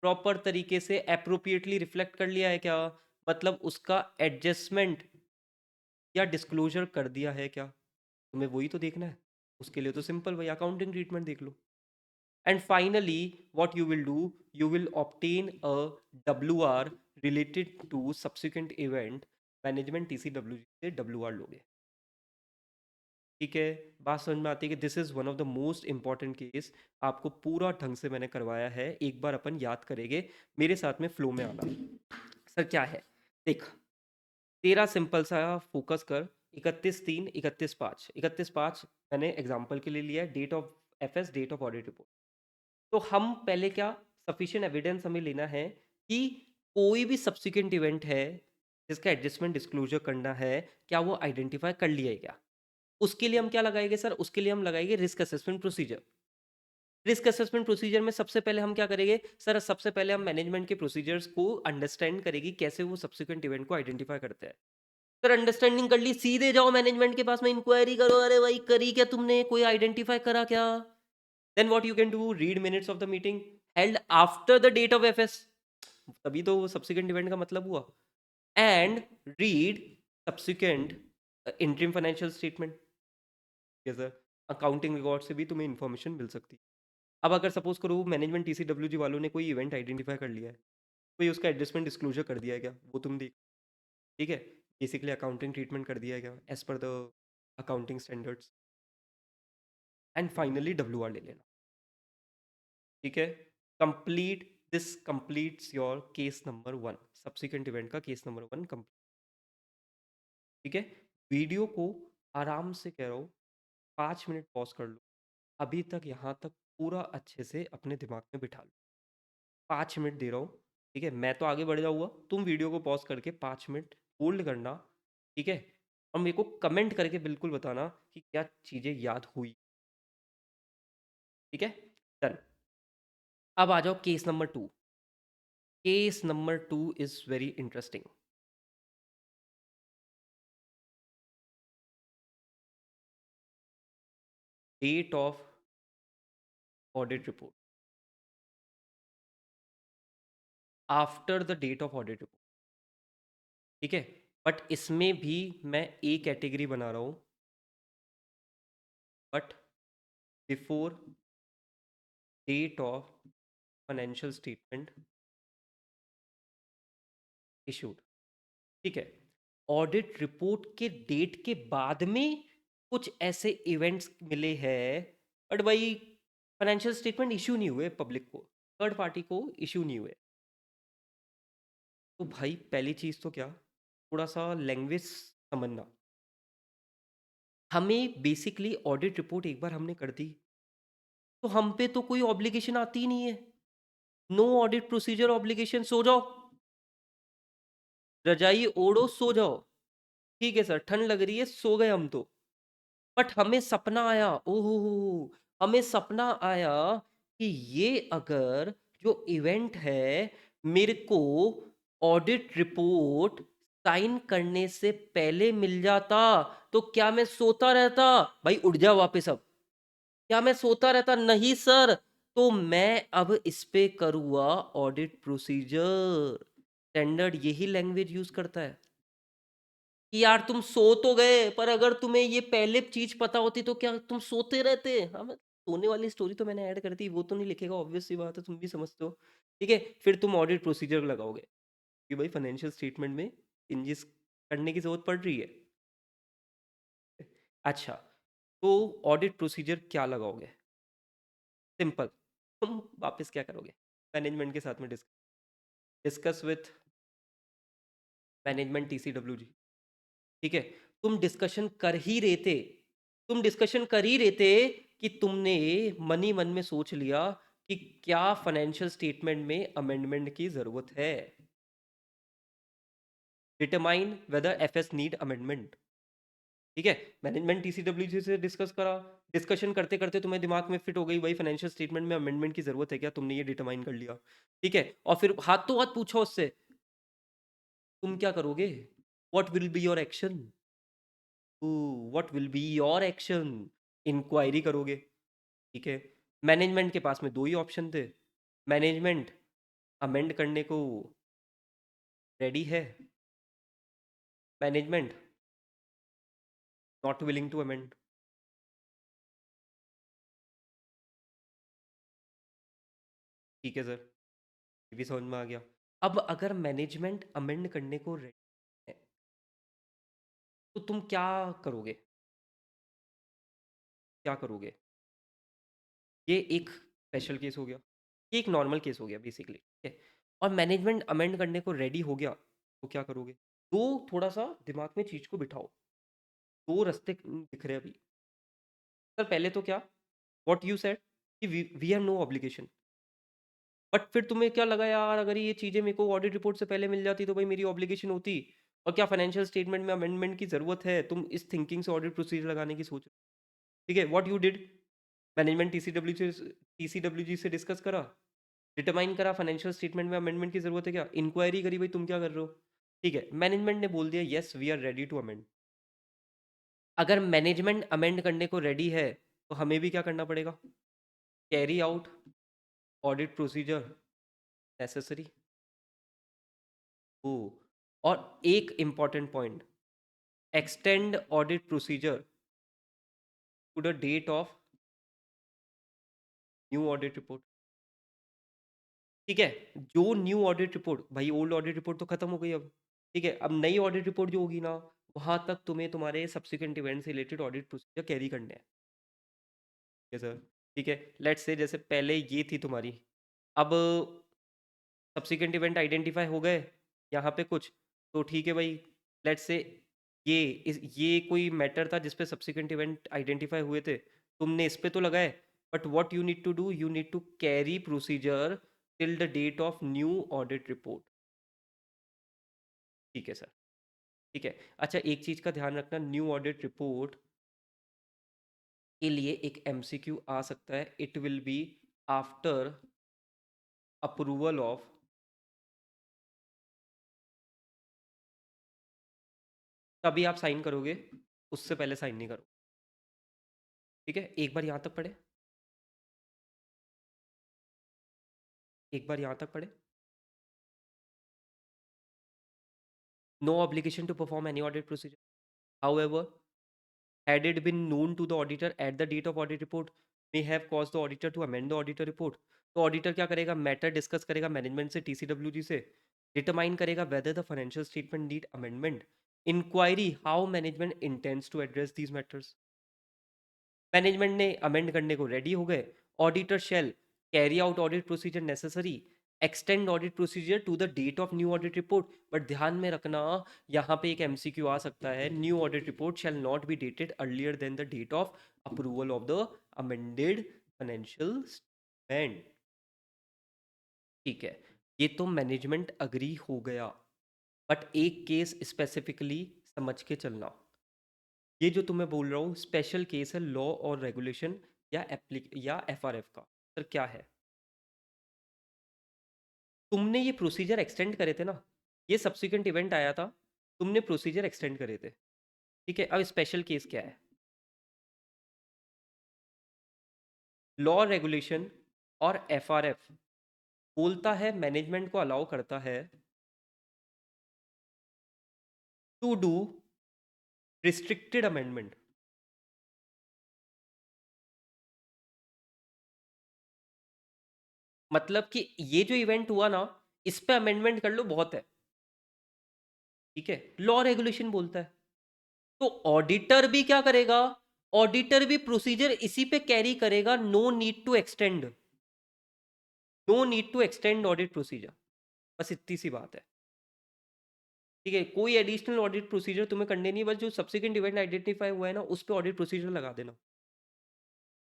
प्रॉपर तरीके से अप्रोप्रिएटली रिफ्लेक्ट कर लिया है क्या, मतलब उसका एडजस्टमेंट या डिस्क्लोजर कर दिया है क्या, तुम्हें वही तो देखना है। उसके लिए तो सिंपल भाई अकाउंटिंग ट्रीटमेंट देख लो। And finally what you will do, you will obtain a WR related to subsequent event, management TCWG से WR लोगे। ठीक है, बात समझ में आती है कि this is one of the most important case, आपको पूरा ढंग से मैंने करवाया है, एक बार अपन याद करेंगे, मेरे साथ में फ्लो में आना। सर क्या है, देख, तेरा सिंपल सा फोकस कर, 31/3, 31/5, 31/5 मैंने एग्जाम्पल के लिए लिया है, date of FS, date of audit report. तो हम पहले क्या, सफिशिएंट एविडेंस हमें लेना है कि कोई भी सब्सिक्वेंट इवेंट है जिसका एडजस्टमेंट डिस्क्लोजर करना है, क्या वो आइडेंटिफाई कर लिया है क्या। उसके लिए हम क्या लगाएंगे सर, उसके लिए हम लगाएंगे risk assessment procedure. Risk assessment procedure में सबसे पहले हम क्या करेंगे सर, सबसे पहले हम मैनेजमेंट के प्रोसीजर्स को अंडरस्टैंड करेंगे कैसे वो सब्सिक्वेंट इवेंट को आइडेंटिफाई करते हैं। सर अंडरस्टैंडिंग कर ली, सीधे जाओ मैनेजमेंट के पास में इंक्वायरी करो, अरे भाई करी क्या तुमने, कोई आइडेंटिफाई करा क्या। Then what you can do, read minutes of the meeting held after the date of FS, तभी तो सब्सिक्वेंट इवेंट का मतलब हुआ, and read subsequent interim financial statement. Yes sir, accounting record से भी तुम्हें इन्फॉर्मेशन मिल सकती है। अब अगर सपोज करो मैनेजमेंट TCWG वालों ने कोई इवेंट आइडेंटिफाई कर लिया है, कोई उसका एडजस्टमेंट डिस्क्लोजर कर दिया है क्या, वो तुम देख। ठीक है, बेसिकली अकाउंटिंग ट्रीटमेंट कर दिया है क्या as per the accounting standards. And finally WR ले लेना। ठीक है, complete, this completes your case number 1, subsequent event का केस नंबर 1 कंप्लीट। ठीक है, वीडियो को आराम से कह रहा हूँ 5 मिनट पॉज कर लो, अभी तक यहाँ तक पूरा अच्छे से अपने दिमाग में बिठा लो। 5 मिनट दे रहा हूँ, ठीक है, मैं तो आगे बढ़ जाऊँगा, तुम वीडियो को पॉज करके 5 मिनट होल्ड करना। ठीक है, और मेरे को कमेंट करके बिल्कुल बताना कि क्या चीज़ें याद हुई। ठीक है, डन। अब आ जाओ case number 2। Case number 2 is very interesting. Date of audit report, after the date of audit report. ठीक है, बट इसमें भी मैं एक कैटेगरी बना रहा हूँ, but before date of financial statement issued. ठीक है, ऑडिट रिपोर्ट के डेट के बाद में कुछ ऐसे इवेंट्स मिले हैं, बट भाई फाइनेंशियल स्टेटमेंट इशू नहीं हुए पब्लिक को, थर्ड पार्टी को इशू नहीं हुए। तो भाई पहली चीज तो क्या, थोड़ा सा लैंग्वेज समझना। हमें बेसिकली ऑडिट रिपोर्ट एक बार हमने कर दी, तो हम पे तो कोई ऑब्लिगेशन आती ही नहीं है, नो ऑडिट प्रोसीजर ऑब्लिगेशन, सो जाओ, रजाई ओढ़ो सो जाओ। ठीक है सर, ठंड लग रही है, सो गए हम तो। बट हमें सपना आया, ओहो, हमें सपना आया कि ये अगर जो इवेंट है मेरे को ऑडिट रिपोर्ट साइन करने से पहले मिल जाता, तो क्या मैं सोता रहता। भाई उठ जा वापस अब, क्या मैं सोता रहता? नहीं सर। तो मैं अब इस पे करूँगा ऑडिट प्रोसीजर। स्टैंडर्ड यही लैंग्वेज यूज़ करता है कि यार तुम सो तो गए, पर अगर तुम्हें ये पहले चीज़ पता होती तो क्या तुम सोते रहते? हाँ, मैं सोने वाली स्टोरी तो मैंने ऐड कर दी, वो तो नहीं लिखेगा, ऑब्वियस सी बात है, तुम भी समझते हो। ठीक है? फिर तुम ऑडिट प्रोसीजर लगाओगे कि भाई फाइनेंशियल स्टेटमेंट में चेंजेस करने की ज़रूरत पड़ रही है। अच्छा, तो ऑडिट प्रोसीजर क्या लगाओगे? सिंपल। तुम वापस क्या करोगे? मैनेजमेंट के साथ में डिस्कस विथ मैनेजमेंट टीसीडब्ल्यूजी। ठीक है? तुम डिस्कशन कर ही रहे थे, तुम डिस्कशन कर ही रहे थे कि तुमने मन ही मन में सोच लिया कि क्या फाइनेंशियल स्टेटमेंट में अमेंडमेंट की ज़रूरत है। Determine whether FS need amendment. ठीक है? मैनेजमेंट टीसीडब्ल्यूजी से डिस्कस करा, डिस्कशन करते करते तुम्हें दिमाग में फिट हो गई भाई फाइनेंशियल स्टेटमेंट में अमेंडमेंट की जरूरत है क्या, तुमने ये डिटरमाइन कर लिया। ठीक है? और फिर हाथों हाथ पूछो उससे, तुम क्या करोगे? What will be your action? What will be your action? Inquiry करोगे। ठीक है? मैनेजमेंट के पास में दो ही ऑप्शन थे। मैनेजमेंट अमेंड करने को रेडी है, management not willing to amend. ठीक है सर, ये भी समझ में आ गया। अब अगर मैनेजमेंट अमेंड करने को रेडी है तो तुम क्या करोगे? क्या करोगे? ये एक स्पेशल केस हो गया, ये एक नॉर्मल केस हो गया बेसिकली। ठीक है? और मैनेजमेंट अमेंड करने को रेडी हो गया तो क्या करोगे? दो, थोड़ा सा दिमाग में चीज को बिठाओ। दो रास्ते दिख रहे हैं अभी। सर पहले तो क्या, व्हाट यू सेड कि we have no obligation. But फिर तुम्हें क्या लगा यार, अगर ये चीजें मेरे को ऑडिट रिपोर्ट से पहले मिल जाती तो भाई मेरी ऑब्लिगेशन होती। और क्या फाइनेंशियल स्टेटमेंट में अमेंडमेंट की जरूरत है? तुम इस थिंकिंग से ऑडिट प्रोसीजर लगाने की सोच। ठीक है, what you did, management TCWG से डिस्कस करा, डिटरमाइन करा फाइनेंशियल स्टेटमेंट में अमेंडमेंट की जरूरत है क्या, इंक्वायरी करी भाई तुम क्या कर रहे हो। ठीक है, मैनेजमेंट ने बोल दिया yes we are ready to amend. अगर मैनेजमेंट अमेंड करने को रेडी है तो हमें भी क्या करना पड़ेगा? Carry out audit procedure necessary. Oh, और एक important point, extend audit procedure to the date of new audit report. ठीक है? जो न्यू ऑडिट रिपोर्ट, भाई ओल्ड ऑडिट रिपोर्ट तो खत्म हो गई अब। ठीक है, अब नई ऑडिट रिपोर्ट जो होगी ना, वहां तक तुम्हें तुम्हारे सब्सिक्वेंट इवेंट से रिलेटेड ऑडिट प्रोसीजर कैरी करने हैं। ठीक है सर। ठीक है, लेट्स से जैसे पहले ये थी तुम्हारी, अब सब्सिक्वेंट इवेंट आइडेंटिफाई हो गए यहाँ पे कुछ, तो ठीक है भाई, लेट्स से ये कोई मैटर था जिसपे सब्सिक्वेंट इवेंट आइडेंटिफाई हुए थे, तुमने इस पे तो लगाए, but what you need to do, you need to carry procedure till the date of new audit report. ठीक है सर। ठीक है, अच्छा एक चीज का ध्यान रखना, न्यू ऑडिट रिपोर्ट के लिए एक एमसीक्यू आ सकता है, it will be after approval of, तभी आप साइन करोगे, उससे पहले साइन नहीं करो। ठीक है, एक बार यहाँ तक पढ़े, एक बार यहाँ तक पढ़े। No obligation to perform any audit procedure. However, had it been known to the auditor at the date of audit report, may have caused the auditor to amend the auditor report. तो auditor क्या करेगा? Matter discuss करेगा management से, TCWG से, determine करेगा whether the financial statement need amendment, inquiry how management intends to address these matters. Management ने amend करने को रेडी हो गए, auditor shall carry out audit procedure necessary, extend audit procedure to the date of new audit report. But ध्यान में रखना, यहाँ पे एक एमसीक्यू आ सकता है, new audit report shall not be dated earlier than the date of approval of the amended financial statement. ठीक है, ये तो मैनेजमेंट अग्री हो गया, बट एक केस स्पेसिफिकली समझ के चलना। ये जो तुम्हें बोल रहा हूँ स्पेशल केस है लॉ और रेगुलेशन या एप्लिक या एफआरएफ का। सर क्या है? तुमने ये प्रोसीजर एक्सटेंड करे थे ना, ये सब्सिक्वेंट इवेंट आया था, तुमने प्रोसीजर एक्सटेंड करे थे। ठीक है, अब स्पेशल केस क्या है? लॉ रेगुलेशन और एफआरएफ बोलता है, मैनेजमेंट को अलाउ करता है टू डू रिस्ट्रिक्टेड अमेंडमेंट। मतलब कि ये जो इवेंट हुआ ना, इस पे अमेंडमेंट कर लो, बहुत है। ठीक है, लॉ रेगुलेशन बोलता है। तो ऑडिटर भी क्या करेगा? ऑडिटर भी प्रोसीजर इसी पे कैरी करेगा, no need to extend, no need to extend audit procedure. बस इतनी सी बात है। ठीक है, कोई एडिशनल ऑडिट प्रोसीजर तुम्हें करने नहीं है, बस जो सब्सिक्वेंट इवेंट आइडेंटिफाई हुआ है ना, उस पे ऑडिट प्रोसीजर लगा देना।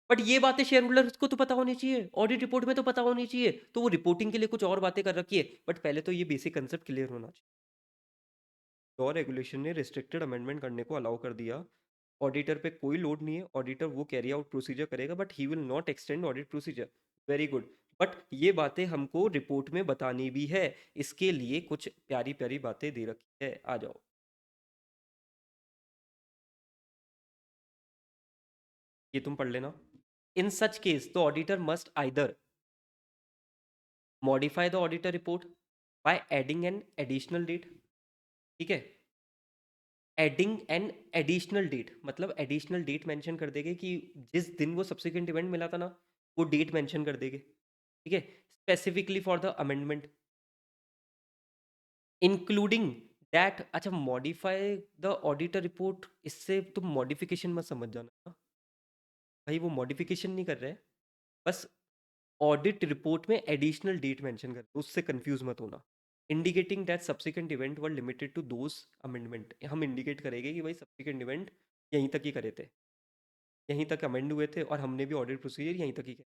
बट ये बातें शेयर होल्डर्स को तो पता होनी चाहिए, ऑडिट रिपोर्ट में तो पता होनी चाहिए, तो वो रिपोर्टिंग के लिए कुछ और बातें कर रखी है, बट पहले तो ये बेसिक कंसेप्ट क्लियर होना चाहिए। लॉ रेगुलेशन ने रिस्ट्रिक्टेड अमेंडमेंट करने को अलाउ कर दिया। ऑडिटर पे कोई लोड नहीं है, ऑडिटर वो कैरी आउट प्रोसीजर करेगा, but he will not extend audit procedure. Very good. But ये बातें हमको रिपोर्ट में बतानी भी है, इसके लिए कुछ प्यारी प्यारी बातें दे रखी है, आ जाओ। ये तुम पढ़ लेना। In such case the auditor must either modify the auditor report by adding an additional date. ठीक है, एडिंग एन एडिशनल डेट मतलब एडिशनल डेट मेंशन कर देंगे कि जिस दिन वो सब्सिक्वेंट इवेंट मिला था ना, वो डेट मेंशन कर देंगे। ठीक है, specifically for the amendment, including that. अच्छा, मॉडिफाई द ऑडिटर रिपोर्ट, इससे तुम मॉडिफिकेशन मत समझ जाना ना भाई, वो मॉडिफिकेशन नहीं कर रहे हैं, बस ऑडिट रिपोर्ट में एडिशनल डेट मेंशन कर, उससे कंफ्यूज मत होना। Indicating that subsequent event were limited to those amendment, हम इंडिकेट करेंगे कि भाई सब्सिक्वेंट इवेंट यहीं तक ही करे थे, यहीं तक अमेंड हुए थे, और हमने भी ऑडिट प्रोसीजर यहीं तक ही किया।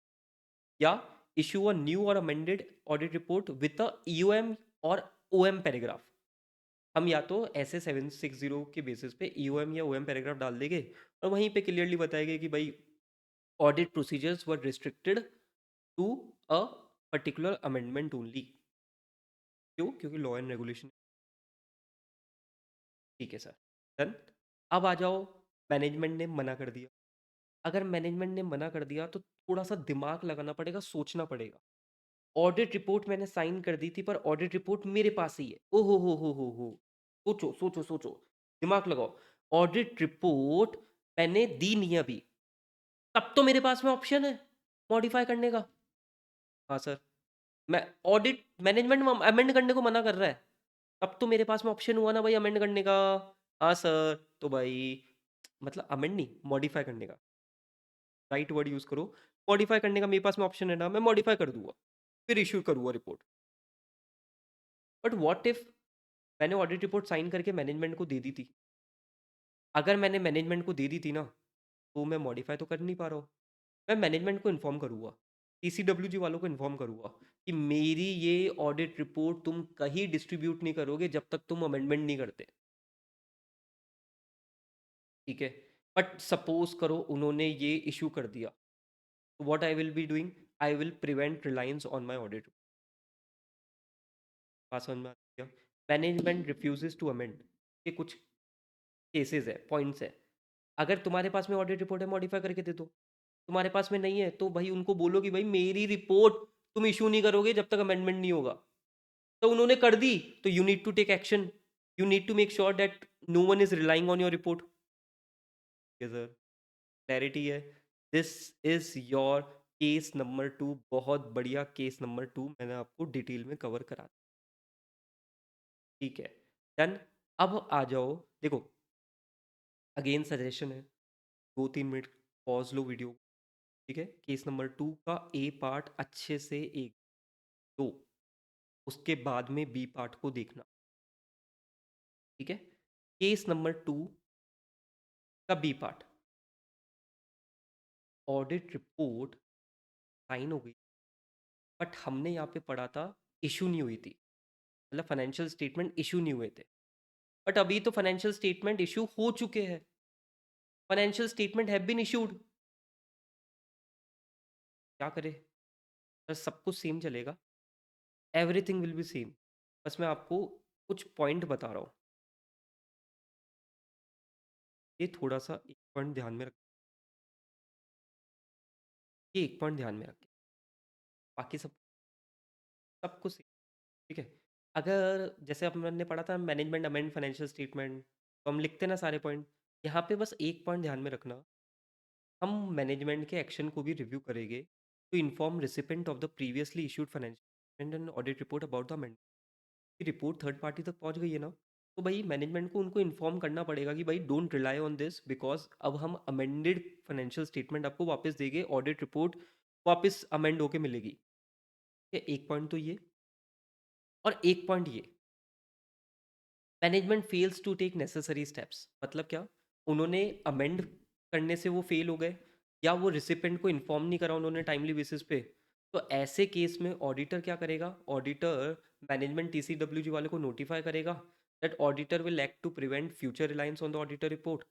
या इशू अ न्यू और amended audit report with a EOM और ओएम पैराग्राफ। हम या तो ऐसे 760 के बेसिस पे ईओएम या ओएम पैराग्राफ डाल देंगे, और वहीं पे क्लियरली बताएंगे कि भाई audit procedures were restricted to a particular amendment only. क्यों? क्योंकि लॉ एंड रेगुलेशन। ठीक है सर, डन। अब आ जाओ, मैनेजमेंट ने मना कर दिया। अगर मैनेजमेंट ने मना कर दिया तो थोड़ा सा दिमाग लगाना पड़ेगा, सोचना पड़ेगा। ऑडिट रिपोर्ट मैंने साइन कर दी थी, पर ऑडिट रिपोर्ट मेरे पास ही है। ओ हो, सोचो सोचो सोचो, दिमाग लगाओ। ऑडिट रिपोर्ट मैंने दी नहीं अभी, तब तो मेरे पास में ऑप्शन है मॉडिफाई करने का। हाँ सर, मैं ऑडिट मैनेजमेंट अमेंड करने को मना कर रहा है, तब तो मेरे पास में ऑप्शन हुआ ना भाई अमेंड करने का। हाँ सर, तो भाई मतलब अमेंड नहीं, मॉडिफाई करने का, राइट वर्ड यूज करो। मॉडिफाई करने का मेरे पास में ऑप्शन है ना, मैं मॉडिफाई कर दूंगा, फिर इश्यू करूंगा रिपोर्ट। बट व्हाट इफ मैंने ऑडिट रिपोर्ट साइन करके मैनेजमेंट को दे दी थी? अगर मैंने मैनेजमेंट को दे दी थी ना, तो मैं मॉडिफाई तो कर नहीं पा रहा हूँ। मैं मैनेजमेंट को इन्फॉर्म करूँगा, टीसीडब्ल्यूजी वालों को इन्फॉर्म करूँगा कि मेरी ये ऑडिट रिपोर्ट तुम कहीं डिस्ट्रीब्यूट नहीं करोगे जब तक तुम अमेंडमेंट नहीं करते। ठीक है, बट सपोज करो उन्होंने ये इशू कर दिया, तो what I will be doing? I will prevent reliance on my audit. बात समझ में आती है? मैनेजमेंट रिफ्यूजेस टू अमेंड, ये कुछ केसेस है, पॉइंट्स है। अगर तुम्हारे पास में ऑडिट रिपोर्ट है, मॉडिफाई करके दे दो। तुम्हारे पास में नहीं है तो भाई उनको बोलो कि भाई मेरी रिपोर्ट तुम इशू नहीं करोगे जब तक अमेंडमेंट नहीं होगा। तो उन्होंने कर दी, तो you need to take action, you need to make sure that no one is relying on your report. Sir, clarity है? This is your case number 2, बहुत बढ़िया केस नंबर 2 मैंने आपको डिटेल में कवर करा दिया। ठीक है, डन। अब आ जाओ, देखो, अगेन सजेशन है, 2-3 मिनट पॉज लो वीडियो। ठीक है, केस नंबर 2 का ए पार्ट अच्छे से एक दो, उसके बाद में बी पार्ट को देखना। ठीक है, केस नंबर 2 का B part, audit report sign हो गई, बट हमने यहाँ पे पढ़ा था इशू नहीं हुई थी, मतलब फाइनेंशियल स्टेटमेंट इशू नहीं हुए थे। बट अभी तो फाइनेंशियल स्टेटमेंट इशू हो चुके हैं, financial statement have been issued. क्या करे? बस सब कुछ सेम चलेगा, एवरीथिंग विल बी सेम। बस मैं आपको कुछ पॉइंट बता रहा हूँ, ये थोड़ा सा एक पॉइंट ध्यान में रख। ये एक पॉइंट ध्यान में रखें, बाकी सब कुछ ठीक है। अगर जैसे अपन ने पढ़ा था मैनेजमेंट अमेंड फाइनेंशियल स्टेटमेंट, तो हम लिखते ना सारे पॉइंट, यहाँ पे बस एक पॉइंट ध्यान में रखना, हम मैनेजमेंट के एक्शन को भी रिव्यू करेंगे to inform recipient of the previously issued financial and audit report about the amendment. की रिपोर्ट थर्ड पार्टी तक पहुंच गई है ना, तो भाई मैनेजमेंट को उनको इन्फॉर्म करना पड़ेगा कि भाई don't rely on this, because अब हम अमेंडेड फाइनेंशियल स्टेटमेंट आपको वापस देंगे, ऑडिट रिपोर्ट वापस अमेंड होके मिलेगी। ये एक पॉइंट तो ये, और एक पॉइंट ये, management fails to take necessary steps, मतलब क्या, उन्होंने अमेंड करने से वो फेल हो गए, या वो रिसिपेंट को इन्फॉर्म नहीं करा उन्होंने टाइमली बेसिस पे, तो ऐसे केस में ऑडिटर क्या करेगा, ऑडिटर मैनेजमेंट टीसीडब्ल्यूजी वाले को नोटिफाई करेगा that auditor will act to prevent future reliance on the auditor report,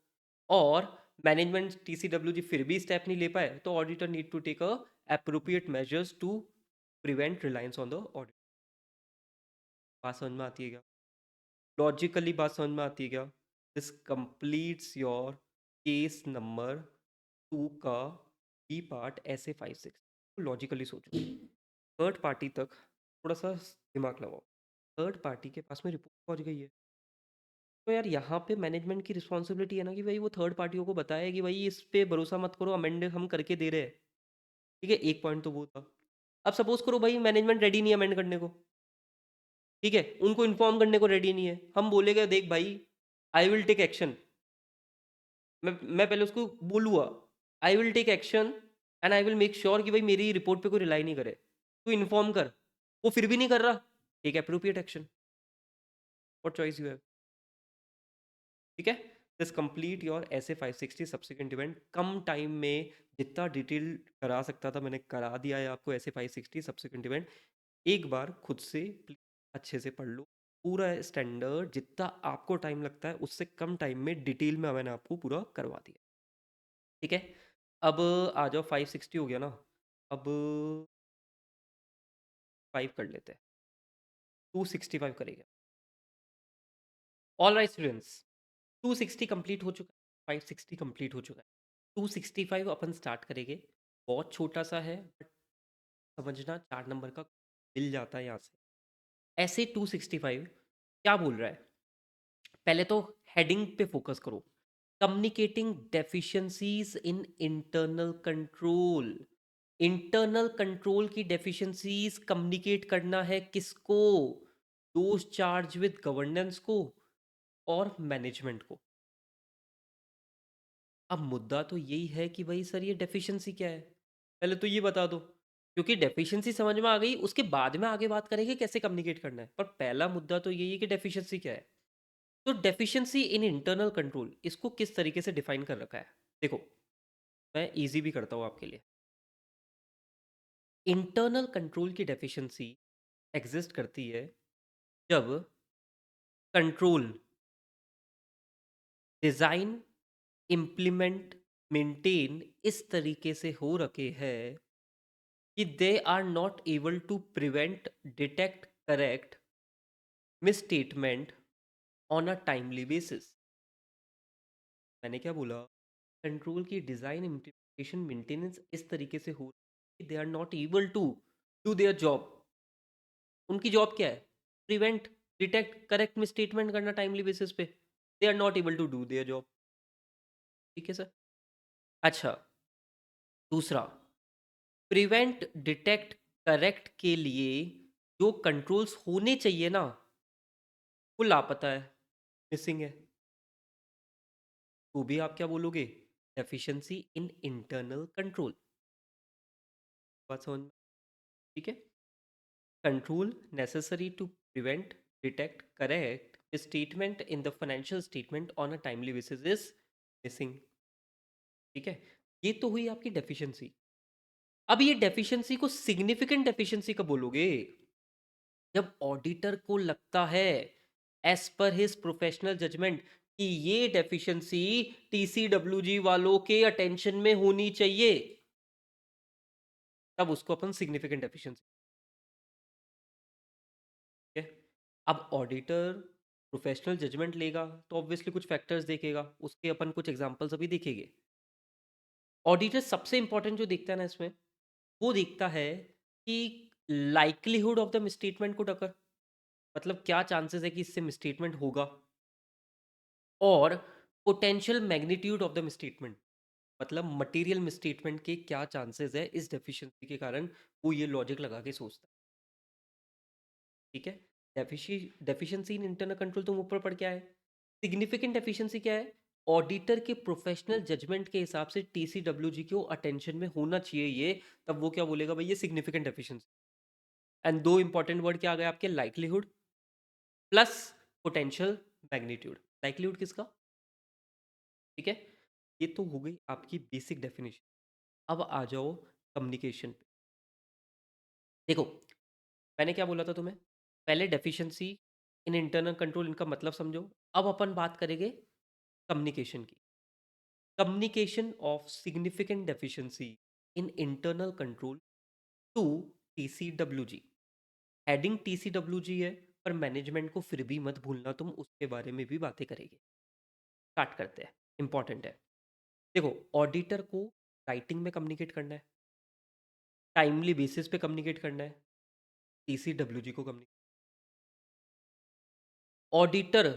और मैनेजमेंट टीसीडब्ल्यूजी फिर भी स्टेप नहीं ले पाए, तो auditor need to take a appropriate measures to prevent reliance on the audit. बात समझ में आती है क्या, लॉजिकली बात समझ में आती है क्या। This completes your case number 2 का बी पार्ट, ऐसे 5 6 लॉजिकली सोचो, थर्ड पार्टी तक थोड़ा सा दिमाग लगाओ, थर्ड पार्टी के पास में रिपोर्ट पहुंच गई है, तो यार यहाँ पे मैनेजमेंट की रिस्पॉन्सिबिलिटी है ना कि भाई वो थर्ड पार्टियों को बताया कि भाई इस पे भरोसा मत करो, अमेंड हम करके दे रहे हैं। ठीक है, एक पॉइंट तो वो था। अब सपोज करो भाई मैनेजमेंट रेडी नहीं है अमेंड करने को, ठीक है, उनको इन्फॉर्म करने को रेडी नहीं है, हम बोलेगा देख भाई आई विल टेक एक्शन, मैं पहले उसको बोलूँगा, I will take action and I will make sure कि भाई मेरी रिपोर्ट पे कोई रिलाई नहीं करे, तू इन्फॉर्म कर, वो फिर भी नहीं कर रहा, take appropriate action, what choice you have. ठीक है, दिस कंप्लीट योर ऐसे 560 सब्सिक्वेंट इवेंट, कम टाइम में जितना डिटेल करा सकता था मैंने करा दिया है आपको, ऐसे 560 सब्सिक्वेंट इवेंट, एक बार खुद से अच्छे से पढ़ लो, पूरा स्टैंडर्ड जितना आपको टाइम लगता है उससे कम टाइम में डिटेल में मैंने आपको पूरा करवा दिया। ठीक है, अब आ जाओ, 560 हो गया ना, अब 5 कर लेते हैं, 265 करेंगे। ऑल राइट स्टूडेंट्स, 260 कंप्लीट हो चुका है, 560 कंप्लीट हो चुका है, 265 अपन स्टार्ट करेंगे, बहुत छोटा सा है बट समझना 4 नंबर का मिल जाता है यहाँ से। ऐसे 265 क्या बोल रहा है, पहले तो हेडिंग पे फोकस करो, communicating deficiencies in internal control. Internal control की डेफिशिएंसीज कम्युनिकेट करना है किसको, दोज चार्ज विद गवर्नेंस को और मैनेजमेंट को। अब मुद्दा तो यही है कि भाई सर ये डेफिशिएंसी क्या है, पहले तो ये बता दो, क्योंकि डेफिशिएंसी समझ में आ गई उसके बाद में आगे बात करेंगे कैसे कम्युनिकेट करना है, पर पहला मुद्दा तो यही है कि डेफिशिएंसी क्या है। तो डेफिशिएंसी इन इंटरनल कंट्रोल, इसको किस तरीके से डिफाइन कर रखा है, देखो मैं इजी भी करता हूँ आपके लिए। इंटरनल कंट्रोल की डेफिशिएंसी एग्जिस्ट करती है जब कंट्रोल डिजाइन, इम्प्लीमेंट, मेंटेन इस तरीके से हो रखे हैं कि they are not able to prevent, detect, correct misstatement on a timely basis. मैंने क्या बोला, कंट्रोल की डिजाइन, इम्प्लीमेंटेशन, मेंटेनेंस इस तरीके से हो रही है, they are not able to do their job. उनकी जॉब क्या है, प्रिवेंट, डिटेक्ट, करेक्ट मिसस्टेटमेंट करना टाइमली बेसिस पे, they are not able to do their job. ठीक है सर। अच्छा, दूसरा, प्रिवेंट, डिटेक्ट, करेक्ट के लिए जो कंट्रोल्स होने चाहिए ना, वो लापता है, मिसिंग है, तो भी आप क्या बोलोगे, डेफिशिएंसी इन इंटरनल कंट्रोल। बात समझ में, ठीक है, control necessary to prevent, detect, correct statement in the financial statement on a timely basis is missing. ठीक है, ये तो हुई आपकी डेफिशिएंसी। अब ये डेफिशिएंसी को सिग्निफिकेंट डेफिशिएंसी कब बोलोगे, जब ऑडिटर को लगता है as per his professional judgement कि ये डेफिशिएंसी टीसीडब्ल्यूजी वालों के अटेंशन में होनी चाहिए, तब उसको अपन सिग्निफिकेंट डेफिशिएंसी। ठीक है, अब ऑडिटर प्रोफेशनल जजमेंट लेगा तो ऑब्वियसली कुछ फैक्टर्स देखेगा, उसके अपन कुछ एग्जांपल्स अभी देखेंगे। ऑडिटर सबसे इंपॉर्टेंट जो देखता है ना इसमें, वो देखता है कि likelihood of the misstatement could occur, मतलब क्या चांसेस है कि इससे मिसस्टेटमेंट होगा, और potential magnitude of the misstatement, मतलब मटेरियल मिसस्टेटमेंट के क्या चांसेस है इस डेफिशिएंसी के कारण, वो ये लॉजिक लगा के सोचता है। ठीक है। डेफिशिएंसी इन इंटरनल कंट्रोल तुम ऊपर पढ़ के आए। सिग्निफिकेंट डेफिशिएंसी क्या है? ऑडिटर के प्रोफेशनल जजमेंट के हिसाब से टीसीडब्ल्यूजी को अटेंशन में होना चाहिए ये, तब वो क्या बोलेगा भाई ये सिग्निफिकेंट डेफिशिएंसी। एंड दो इंपॉर्टेंट वर्ड क्या आ गए आपके? Likelihood plus potential magnitude. Likelihood किसका? ठीक है। ये तो हो गई आपकी बेसिक डेफिनेशन। अब आ जाओ कम्युनिकेशन पे। देखो, मैंने क्या बोला था तुम्हें? पहले डेफिशिएंसी इन इंटरनल कंट्रोल, इनका मतलब समझो। अब अपन बात करेंगे कम्युनिकेशन की। Communication of significant deficiency in internal control to TCWG. Heading TCWG है, पर मैनेजमेंट को फिर भी मत भूलना, तुम उसके बारे में भी बातें करेंगे। स्टार्ट करते हैं, इंपॉर्टेंट है। देखो, ऑडिटर को राइटिंग में कम्युनिकेट करना है, टाइमली बेसिस पे कम्युनिकेट करना है, टीसीडब्ल्यूजी को कम्युनिकेट, ऑडिटर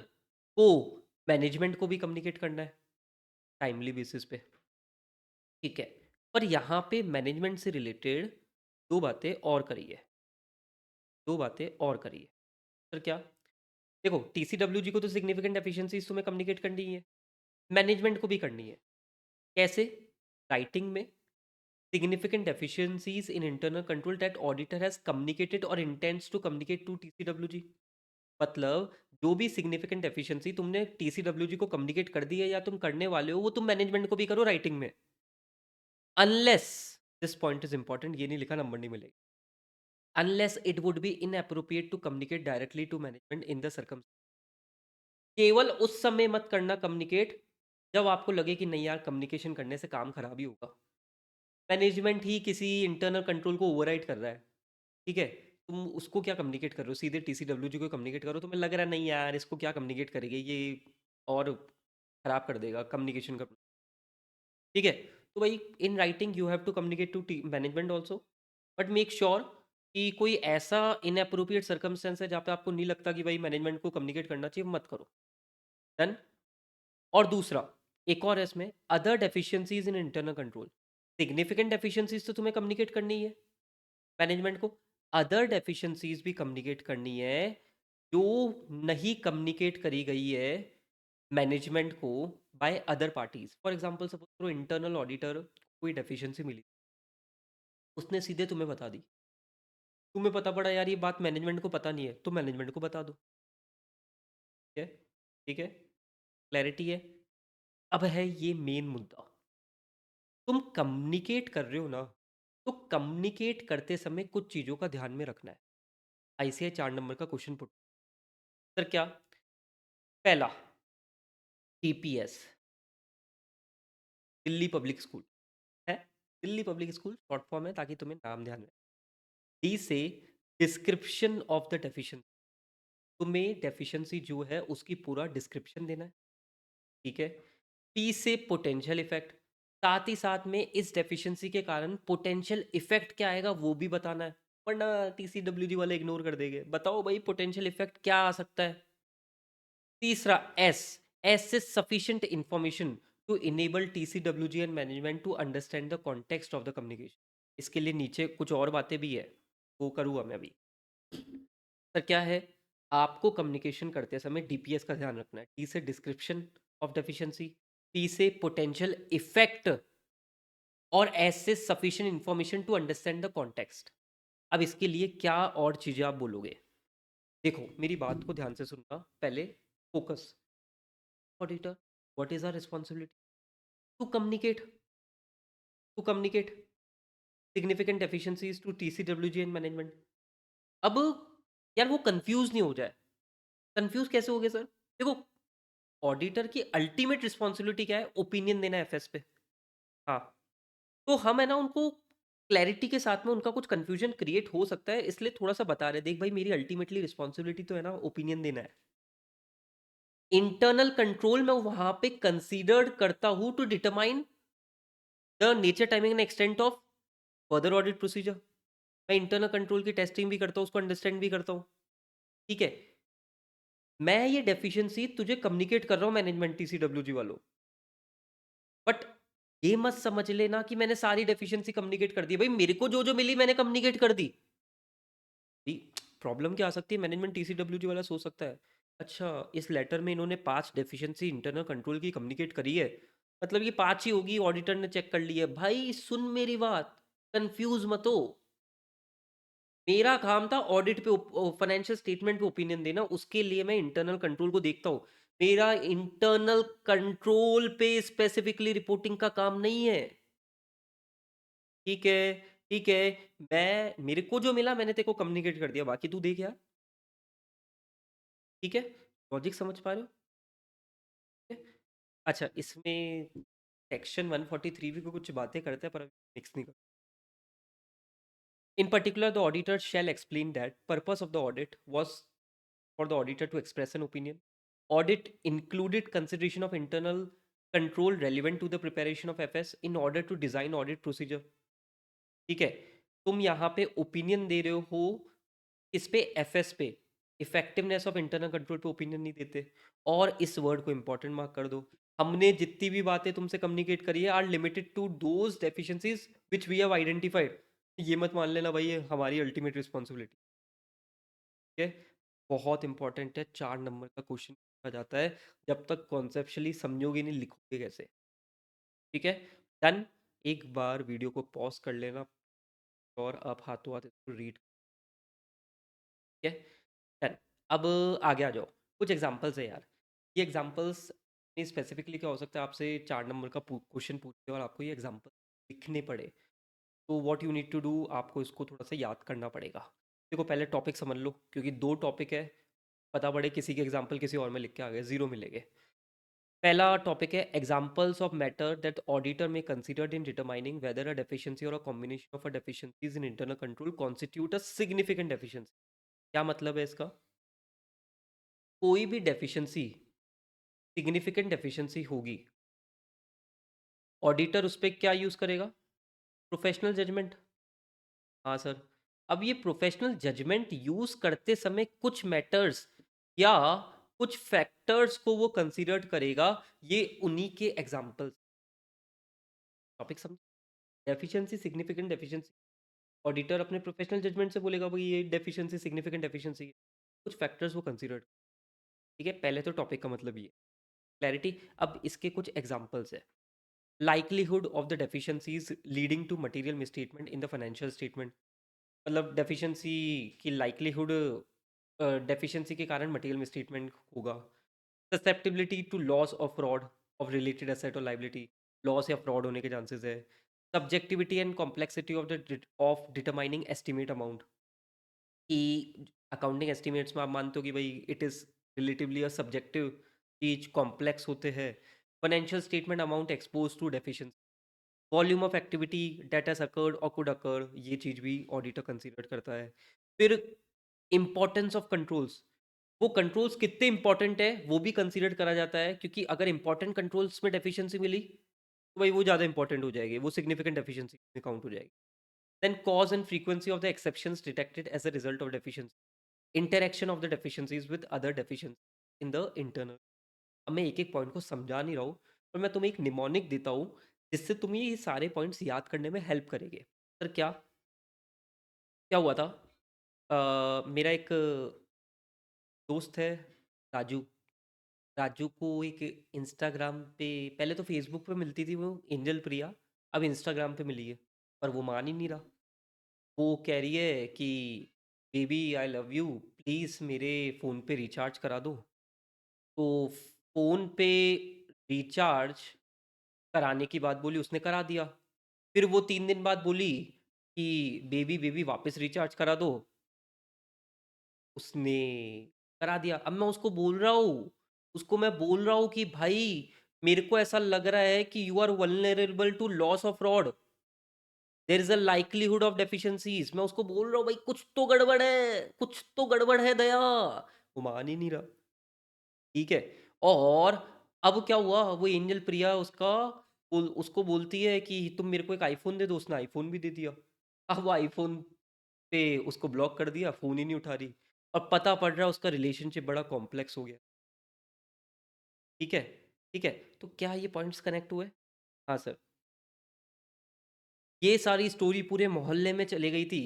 को मैनेजमेंट को भी कम्युनिकेट करना है टाइमली बेसिस पे। ठीक है। पर यहाँ पे मैनेजमेंट से रिलेटेड दो बातें और करिए, दो बातें और करिए। सर क्या? देखो, टीसीडब्ल्यूजी को तो सिग्निफिकेंट एफिशिएंसीज तुम्हें कम्युनिकेट करनी ही है, मैनेजमेंट को भी करनी है। कैसे? राइटिंग में significant deficiencies in internal control that auditor has communicated or intends to communicate to TCWG। मतलब जो भी सिग्निफिकेंट डेफिशिएंसी तुमने टीसीडब्ल्यूजी को कम्युनिकेट कर दी है या तुम करने वाले हो, वो तुम मैनेजमेंट को भी करो राइटिंग में, unless, this point is important, ये नहीं लिखा नंबर नहीं मिलेगा, unless it would be inappropriate to communicate directly to management in the सर्कम। केवल उस समय मत करना कम्युनिकेट जब आपको लगे कि नहीं यार कम्युनिकेशन करने से काम खराब ही होगा, मैनेजमेंट ही किसी इंटरनल कंट्रोल को ओवरराइड कर रहा है। ठीक है। तुम उसको क्या कम्युनिकेट कर रहे हो? सीधे टीसीडब्ल्यूजी को कम्युनिकेट करो, तुम्हें लग रहा है नहीं यार इसको क्या कम्युनिकेट करेंगे ये, और खराब कर देगा कम्युनिकेशन का। ठीक है। तो भाई in writing you have to communicate to management also, but make sure कि कोई ऐसा इनअप्रोप्रिएट सर्कमस्टेंस है जहाँ पे आपको नहीं लगता कि भाई मैनेजमेंट को कम्युनिकेट करना चाहिए, मत करो। डन। और दूसरा, एक और है इसमें, other deficiencies in internal control. Significant deficiencies तो तुम्हें कम्युनिकेट करनी ही है मैनेजमेंट को, अदर डेफिशिएंसीज भी कम्युनिकेट करनी है जो नहीं कम्युनिकेट करी गई है मैनेजमेंट को by other parties. For example suppose करो इंटरनल ऑडिटर कोई डेफिशिएंसी मिली, उसने सीधे तुम्हें बता दी, तुम्हें पता पड़ा यार ये बात मैनेजमेंट को पता नहीं है, तो मैनेजमेंट को बता दो। ठीक है। ठीक है। क्लैरिटी है? अब है ये मेन मुद्दा, तुम कम्युनिकेट कर रहे हो ना, तो कम्युनिकेट करते समय कुछ चीज़ों का ध्यान में रखना है। आईसीआई 4 नंबर का क्वेश्चन पुट। सर क्या? पहला, टीपीएस, दिल्ली पब्लिक स्कूल है, Delhi public school short form है ताकि तुम्हें नाम ध्यान रहे। डी से डिस्क्रिप्शन ऑफ द डेफिशिएंसी, तुम्हें डेफिशिएंसी जो है उसकी पूरा डिस्क्रिप्शन देना है। ठीक है। पी से पोटेंशियल इफेक्ट, साथ ही साथ में इस डेफिशिएंसी के कारण पोटेंशियल इफेक्ट क्या आएगा वो भी बताना है, वरना टीसीडब्ल्यूजी वाले इग्नोर कर देंगे। बताओ भाई पोटेंशियल इफेक्ट क्या आ सकता है। तीसरा, S, S is sufficient information to enable TCWG and management to understand the context of the communication. इसके लिए नीचे कुछ और बातें भी है, वो करूँगा मैं अभी। सर क्या है? आपको कम्युनिकेशन करते समय डीपीएस का ध्यान रखना है। टी से डिस्क्रिप्शन ऑफ डेफिशिएंसी, पी से पोटेंशियल इफेक्ट, और एस से sufficient information to understand the context. अब इसके लिए क्या और चीज़ें आप बोलोगे? देखो मेरी बात को ध्यान से सुनना पहले, focus. Auditor, what is our responsibility? To communicate, to communicate significant deficiencies to TCWG and management. अब यार वो कंफ्यूज नहीं हो जाए। कंफ्यूज कैसे हो गए सर? देखो, ऑडिटर की अल्टीमेट रिस्पॉन्सिबिलिटी क्या है? ओपिनियन देना है एफएस पे। हाँ। तो हम है ना उनको क्लैरिटी के साथ में, उनका कुछ कंफ्यूजन क्रिएट हो सकता है इसलिए थोड़ा सा बता रहे, देख भाई मेरी अल्टीमेटली रिस्पॉन्सिबिलिटी तो है ना ओपिनियन देना है। इंटरनल कंट्रोल में वहां पे कंसीडर्ड करता हूं to determine the nature, timing and extent of further audit procedure, मैं इंटरनल कंट्रोल की टेस्टिंग भी करता हूँ, उसको अंडरस्टैंड भी करता हूँ, ठीक है? मैं ये डेफिशिएंसी तुझे कम्युनिकेट कर रहा हूँ मैनेजमेंट टीसीडब्ल्यूजी वालों, बट ये मत समझ लेना कि मैंने सारी डेफिशिएंसी कम्युनिकेट कर दी। भाई मेरे को जो-जो मिली मैंने कम्युनिकेट कर दी। दी प्रॉब्लम क्या आ सकती है, मैनेजमेंट टीसीडब्ल्यूजी वाला सोच सकता है, अच्छा इस लेटर में इन्होंने 5 डेफिशिएंसी इंटरनल कंट्रोल की कम्युनिकेट करी है, मतलब ये 5 ही होगी, ऑडिटर ने चेक कर ली है। भाई सुन मेरी बात, कंफ्यूज मत हो। मेरा काम था ऑडिट पे फाइनेंशियल स्टेटमेंट पे ओपिनियन देना, उसके लिए मैं इंटरनल कंट्रोल को देखता हूँ। मेरा इंटरनल कंट्रोल पे स्पेसिफिकली रिपोर्टिंग का काम नहीं है। ठीक है, ठीक है। मैं मेरे को जो मिला मैंने तेरे को कम्युनिकेट कर दिया, बाकी तू देख यार। ठीक है, लॉजिक समझ पा रहे हो? ठीक है? अच्छा, इसमें सेक्शन 143 भी कुछ बातें करते हैं, पर मिक्स नहीं कर। In particular, the auditor shall explain that purpose of the audit was for the auditor to express an opinion. Audit included consideration of internal control relevant to the preparation of FS in order to design audit procedure. ठीक है, तुम यहाँ पे opinion दे रहे हो इस पे FS पे, इफेक्टिवनेस ऑफ इंटरनल कंट्रोल पे ओपिनियन नहीं देते। और इस वर्ड को इंपॉर्टेंट मार्क कर दो, हमने जितनी भी बातें तुमसे कम्युनिकेट करी है are limited to those deficiencies which we have identified. ये मत मान लेना भाई ये हमारी अल्टीमेट रिस्पॉन्सिबिलिटी। ठीक है, बहुत इंपॉर्टेंट है, 4 नंबर का क्वेश्चन पूछा जाता है, जब तक कॉन्सेप्चुअली समझोगे नहीं लिखोगे कैसे। ठीक है, डन। एक बार वीडियो को पॉज कर लेना और आप हाथों हाथ इसको रीड। ठीक है, डन। अब आगे आ जाओ, कुछ एग्जांपल्स है यार। ये एग्जांपल्स स्पेसिफिकली क्या हो सकता है, आपसे 4 नंबर का क्वेश्चन पूछते हैं और आपको ये एग्जांपल लिखने पड़े, तो what you need to do, आपको इसको थोड़ा सा याद करना पड़ेगा। देखो पहले टॉपिक समझ लो, क्योंकि 2 टॉपिक है, पता पड़े किसी के एग्जांपल किसी और में लिख के आ गए, जीरो मिलेंगे। पहला टॉपिक है examples of matter that auditor may considered in determining whether a deficiency और a combination of a deficiencies in internal control constitute a significant deficiency. क्या मतलब है इसका? कोई भी डेफिशिएंसी सिग्निफिकेंट डेफिशिएंसी होगी, ऑडिटर उस पर क्या यूज करेगा? Professional judgement. हाँ सर। अब ये प्रोफेशनल जजमेंट यूज करते समय कुछ मैटर्स या कुछ फैक्टर्स को वो कंसीडर करेगा, ये उन्हीं के एग्जांपल्स। टॉपिक समझ, डेफिशिएंसी सिग्निफिकेंट डेफिशिएंसी, ऑडिटर अपने प्रोफेशनल जजमेंट से बोलेगा भाई ये डेफिशिएंसी सिग्निफिकेंट डेफिशिएंसी है, कुछ फैक्टर्स वो कंसीडर। ठीक है, पहले तो टॉपिक का मतलब ये क्लैरिटी। अब इसके कुछ एग्जांपल्स है। Likelihood of the deficiencies leading to material misstatement in the financial statement, मतलब डेफिशिएंसी की लाइकलीहुड, डेफिशिएंसी के कारण मटेरियल मिसस्टेटमेंट होगा। Susceptibility to loss of fraud of related asset और लाइबिलिटी, लॉस या फ्रॉड होने के चांसेस है। Subjectivity and complexity of determining estimate amount, कि अकाउंटिंग एस्टिमेट्स में आप मानते हो कि भाई it is relatively a subjective चीज, कॉम्प्लेक्स होते हैं। Financial statement amount expose to deficiency, volume of activity that has occurred और कुड अकर, ये चीज भी ऑडिटर कंसीडर करता है। फिर इंपॉर्टेंस ऑफ कंट्रोल्स, वो कंट्रोल्स कितने इंपॉर्टेंट है वो भी कंसीडर करा जाता है, क्योंकि अगर इंपॉर्टेंट कंट्रोल्स में डेफिशिएंसी मिली तो भाई वो ज़्यादा इंपॉर्टेंट हो जाएगी, वो सिग्निफिकेंट डेफिशिएंसी में काउंट हो जाएगी। Then cause and frequency of the exceptions detected as a result of deficiency, interaction of the deficiencies with other deficiency in the internal. अब मैं एक एक पॉइंट को समझा नहीं रहा हूँ, पर मैं तुम्हें एक निमोनिक देता हूँ जिससे तुम्हें ये सारे पॉइंट्स याद करने में हेल्प करेंगे। सर क्या क्या हुआ था, मेरा एक दोस्त है राजू, राजू को एक इंस्टाग्राम पे, पहले तो फेसबुक पे मिलती थी वो एंजल प्रिया, अब इंस्टाग्राम पे मिली है, पर वो मान ही नहीं रहा। वो कह रही है कि baby I love you, please मेरे फ़ोन पे रिचार्ज करा दो। तो फ़ोन पे रिचार्ज कराने की बात बोली, उसने करा दिया। फिर वो 3 दिन बाद बोली कि बेबी बेबी वापस रिचार्ज करा दो, उसने करा दिया। अब मैं उसको बोल रहा हूँ, उसको मैं बोल रहा हूँ कि भाई मेरे को ऐसा लग रहा है कि you are vulnerable to loss of fraud, there is a likelihood of deficiencies. मैं उसको बोल रहा हूँ भाई कुछ तो गड़बड़ है, कुछ तो गड़बड़ है दया, वो मान ही नहीं रहा। ठीक है, और अब क्या हुआ, वो एंजल प्रिया उसका उसको बोलती है कि तुम मेरे को एक आईफोन दे दो, उसने आईफोन भी दे दिया। अब वो आईफोन पे उसको ब्लॉक कर दिया, फ़ोन ही नहीं उठा रही, और पता पड़ रहा है उसका रिलेशनशिप बड़ा कॉम्प्लेक्स हो गया। ठीक है? ठीक है? तो क्या ये पॉइंट्स कनेक्ट हुए? हाँ सर। ये सारी स्टोरी पूरे मोहल्ले में चली गई थी।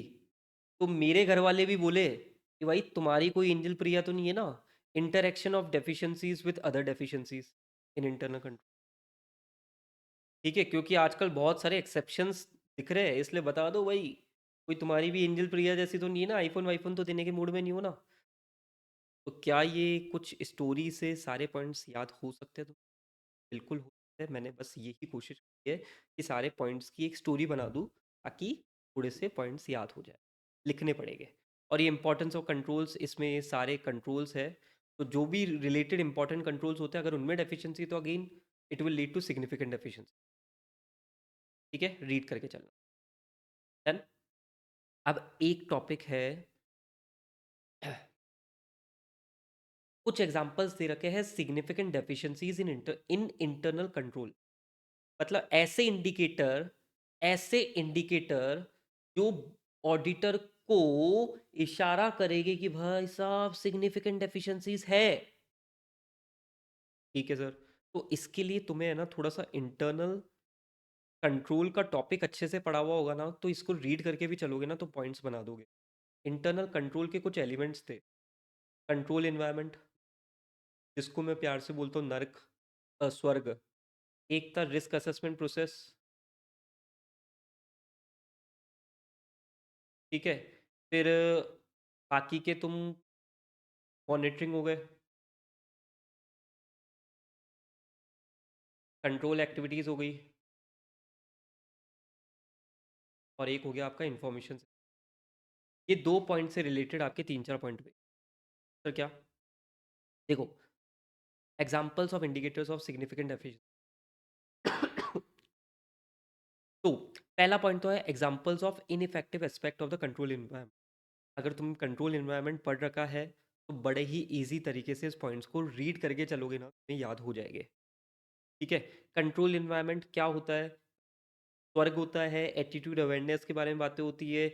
तो मेरे घर वाले भी बोले कि भाई तुम्हारी कोई एंजल प्रिया तो नहीं है ना? Interaction of deficiencies with other deficiencies in internal control. ठीक है, क्योंकि आजकल बहुत सारे एक्सेप्शंस दिख रहे हैं, इसलिए बता दो भाई, कोई तुम्हारी भी एंजल प्रिया जैसी तो नहीं है ना? आईफोन वाईफोन तो देने के मूड में नहीं हो ना? तो क्या ये कुछ स्टोरी से सारे पॉइंट्स याद हो सकते हैं? तो बिल्कुल हो सकते हैं। मैंने बस यही कोशिश की है कि सारे पॉइंट्स की एक स्टोरी बना दूँ, ताकि थोड़े से पॉइंट्स याद हो जाए, लिखने पड़ेंगे। और ये इंपॉर्टेंस ऑफ कंट्रोल्स, इसमें सारे कंट्रोल्स है, तो जो भी रिलेटेड इंपॉर्टेंट कंट्रोल्स होते हैं, अगर उनमें डेफिशिएंसी, तो again it will lead to significant deficiency. ठीक है, रीड करके चलना। डन। अब एक टॉपिक है, कुछ एग्जांपल्स दे रखे हैं significant deficiencies in internal control. मतलब ऐसे इंडिकेटर जो ऑडिटर को इशारा करेंगे कि भाई साहब सिग्निफिकेंट डेफिशिएंसीज है। ठीक है सर। तो इसके लिए तुम्हें है ना थोड़ा सा इंटरनल कंट्रोल का टॉपिक अच्छे से पढ़ा हुआ होगा ना, तो इसको रीड करके भी चलोगे ना तो पॉइंट्स बना दोगे। इंटरनल कंट्रोल के कुछ एलिमेंट्स थे। कंट्रोल एनवायरनमेंट, जिसको मैं प्यार से बोलता हूँ नर्क, स्वर्ग। एक था रिस्क असेसमेंट प्रोसेस। ठीक है। फिर बाकी के तुम मॉनिटरिंग हो गए, कंट्रोल एक्टिविटीज़ हो गई, और एक हो गया आपका इंफॉर्मेशन। ये 2 पॉइंट से रिलेटेड आपके 3-4 पॉइंट हुए। सर क्या? देखो, examples of indicators of significant deficiency. तो पहला पॉइंट तो है examples of ineffective aspect of the control environment. अगर तुम कंट्रोल एनवायरनमेंट पढ़ रखा है, तो बड़े ही इजी तरीके से इस पॉइंट्स को रीड करके चलोगे ना, तुम्हें याद हो जाएंगे। ठीक है। कंट्रोल एनवायरनमेंट क्या होता है? स्वर्ग होता है, एटीट्यूड अवेयरनेस के बारे में बातें होती है,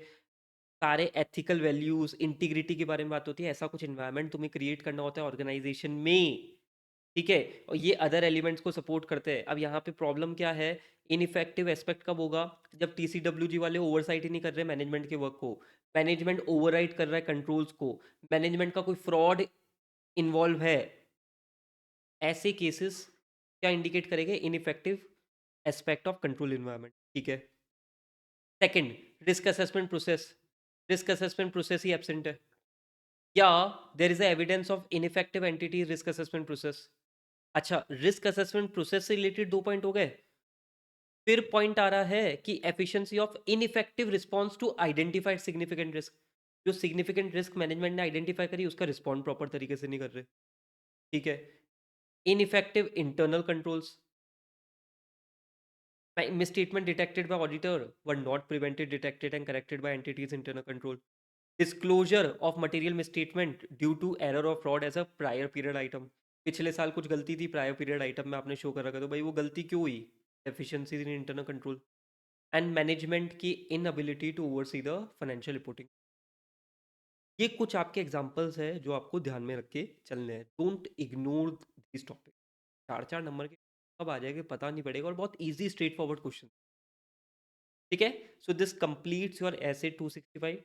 सारे एथिकल वैल्यूज इंटीग्रिटी के बारे में बात होती है। ऐसा कुछ इन्वायरमेंट तुम्हें क्रिएट करना होता है ऑर्गेनाइजेशन में। ठीक है। और ये अदर एलिमेंट्स को सपोर्ट करते हैं। अब यहाँ पे प्रॉब्लम क्या है? इनइफेक्टिव एस्पेक्ट कब होगा? जब टीसीडब्ल्यूजी वाले ओवरसाइट ही नहीं कर रहे मैनेजमेंट के वर्क को, मैनेजमेंट ओवरराइड कर रहा है कंट्रोल्स को, मैनेजमेंट का कोई फ्रॉड इन्वॉल्व है। ऐसे केसेस क्या इंडिकेट करेंगे? Ineffective aspect of control environment. ठीक है। Second, risk assessment process. Risk assessment process ही एब्सेंट है, या there is evidence of ineffective entity risk assessment process. अच्छा, रिस्क असेसमेंट प्रोसेस से रिलेटेड 2 पॉइंट हो गए। फिर पॉइंट आ रहा है कि efficiency of ineffective response to identified significant risk. जो सिग्निफिकेंट रिस्क मैनेजमेंट ने आइडेंटिफाई करी, उसका रिस्पॉन्ड प्रॉपर तरीके से नहीं कर रहे। ठीक है। Ineffective internal controls, misstatement detected by auditor were not prevented, detected and corrected by entities internal control. Disclosure of material misstatement due to error or fraud as a prior period item. पिछले साल कुछ गलती थी prior period item में, आपने show कर रखा, तो भाई वो गलती क्यों हुई? Efficiencies in internal control. And management की inability to oversee the financial reporting. ये कुछ आपके एग्जांपल्स हैं जो आपको ध्यान में रख के चलने हैं। Don't ignore this topic. 4-4 number के कब आ जाएगा पता नहीं पड़ेगा, और बहुत इजी स्ट्रेट फॉरवर्ड क्वेश्चन। ठीक है। So this completes your SA 265,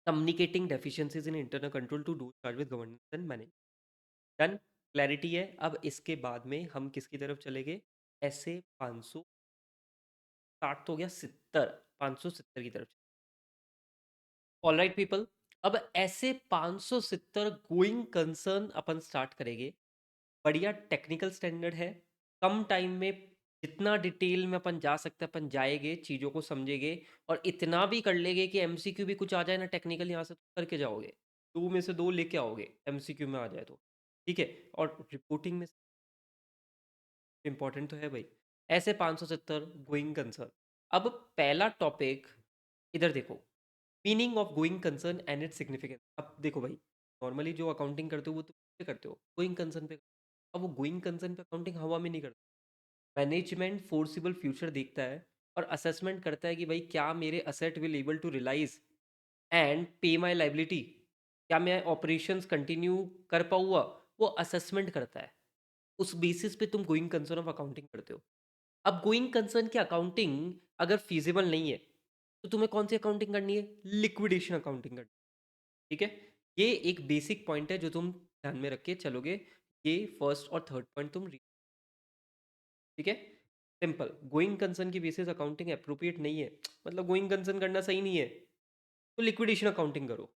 communicating deficiencies in internal control to do charge with governance and manage. Done. Clarity है। अब इसके बाद में हम किसकी तरफ चलेंगे? ऐसे 560 तो हो गया, 70, 570 की तरफ। ऑल राइट पीपल, अब ऐसे 570 गोइंग कंसर्न अपन स्टार्ट करेंगे। बढ़िया टेक्निकल स्टैंडर्ड है, कम टाइम में जितना डिटेल में अपन जा सकते हैं अपन जाएंगे, चीज़ों को समझेंगे, और इतना भी कर लेंगे कि एमसीक्यू भी कुछ आ जाए ना टेक्निकल, यहाँ से तो करके जाओगे, 2 में से 2 लेके आओगे एमसीक्यू में आ जाए तो। ठीक है। और रिपोर्टिंग में इंपॉर्टेंट तो है भाई। ऐसे 570 गोइंग कंसर्न। अब पहला टॉपिक, इधर देखो, meaning of going concern and its significance. अब देखो भाई, नॉर्मली जो अकाउंटिंग करते हो वो तो पे करते हो गोइंग कंसर्न पे। अब वो गोइंग कंसर्न पे अकाउंटिंग हवा में नहीं करते। मैनेजमेंट फोर्सिबल फ्यूचर देखता है, और असेसमेंट करता है कि भाई क्या मेरे asset will able to realize and pay my liability, क्या मैं ऑपरेशंस कंटिन्यू कर पाऊंगा, वो असेसमेंट करता है। उस बेसिस पे तुम गोइंग कंसर्न ऑफ अकाउंटिंग करते हो। अब गोइंग कंसर्न की अकाउंटिंग अगर फीजिबल नहीं है तो तुम्हें कौन सी अकाउंटिंग करनी है? लिक्विडेशन अकाउंटिंग करनी है। ठीक है, ये एक बेसिक पॉइंट है जो तुम ध्यान में रख के चलोगे। ये फर्स्ट और थर्ड पॉइंट तुम ठीक है, सिंपल। गोइंग कंसर्न की बेसिस अकाउंटिंग अप्रोप्रिएट नहीं है, मतलब गोइंग कंसर्न करना सही नहीं है, तो लिक्विडेशन अकाउंटिंग करो।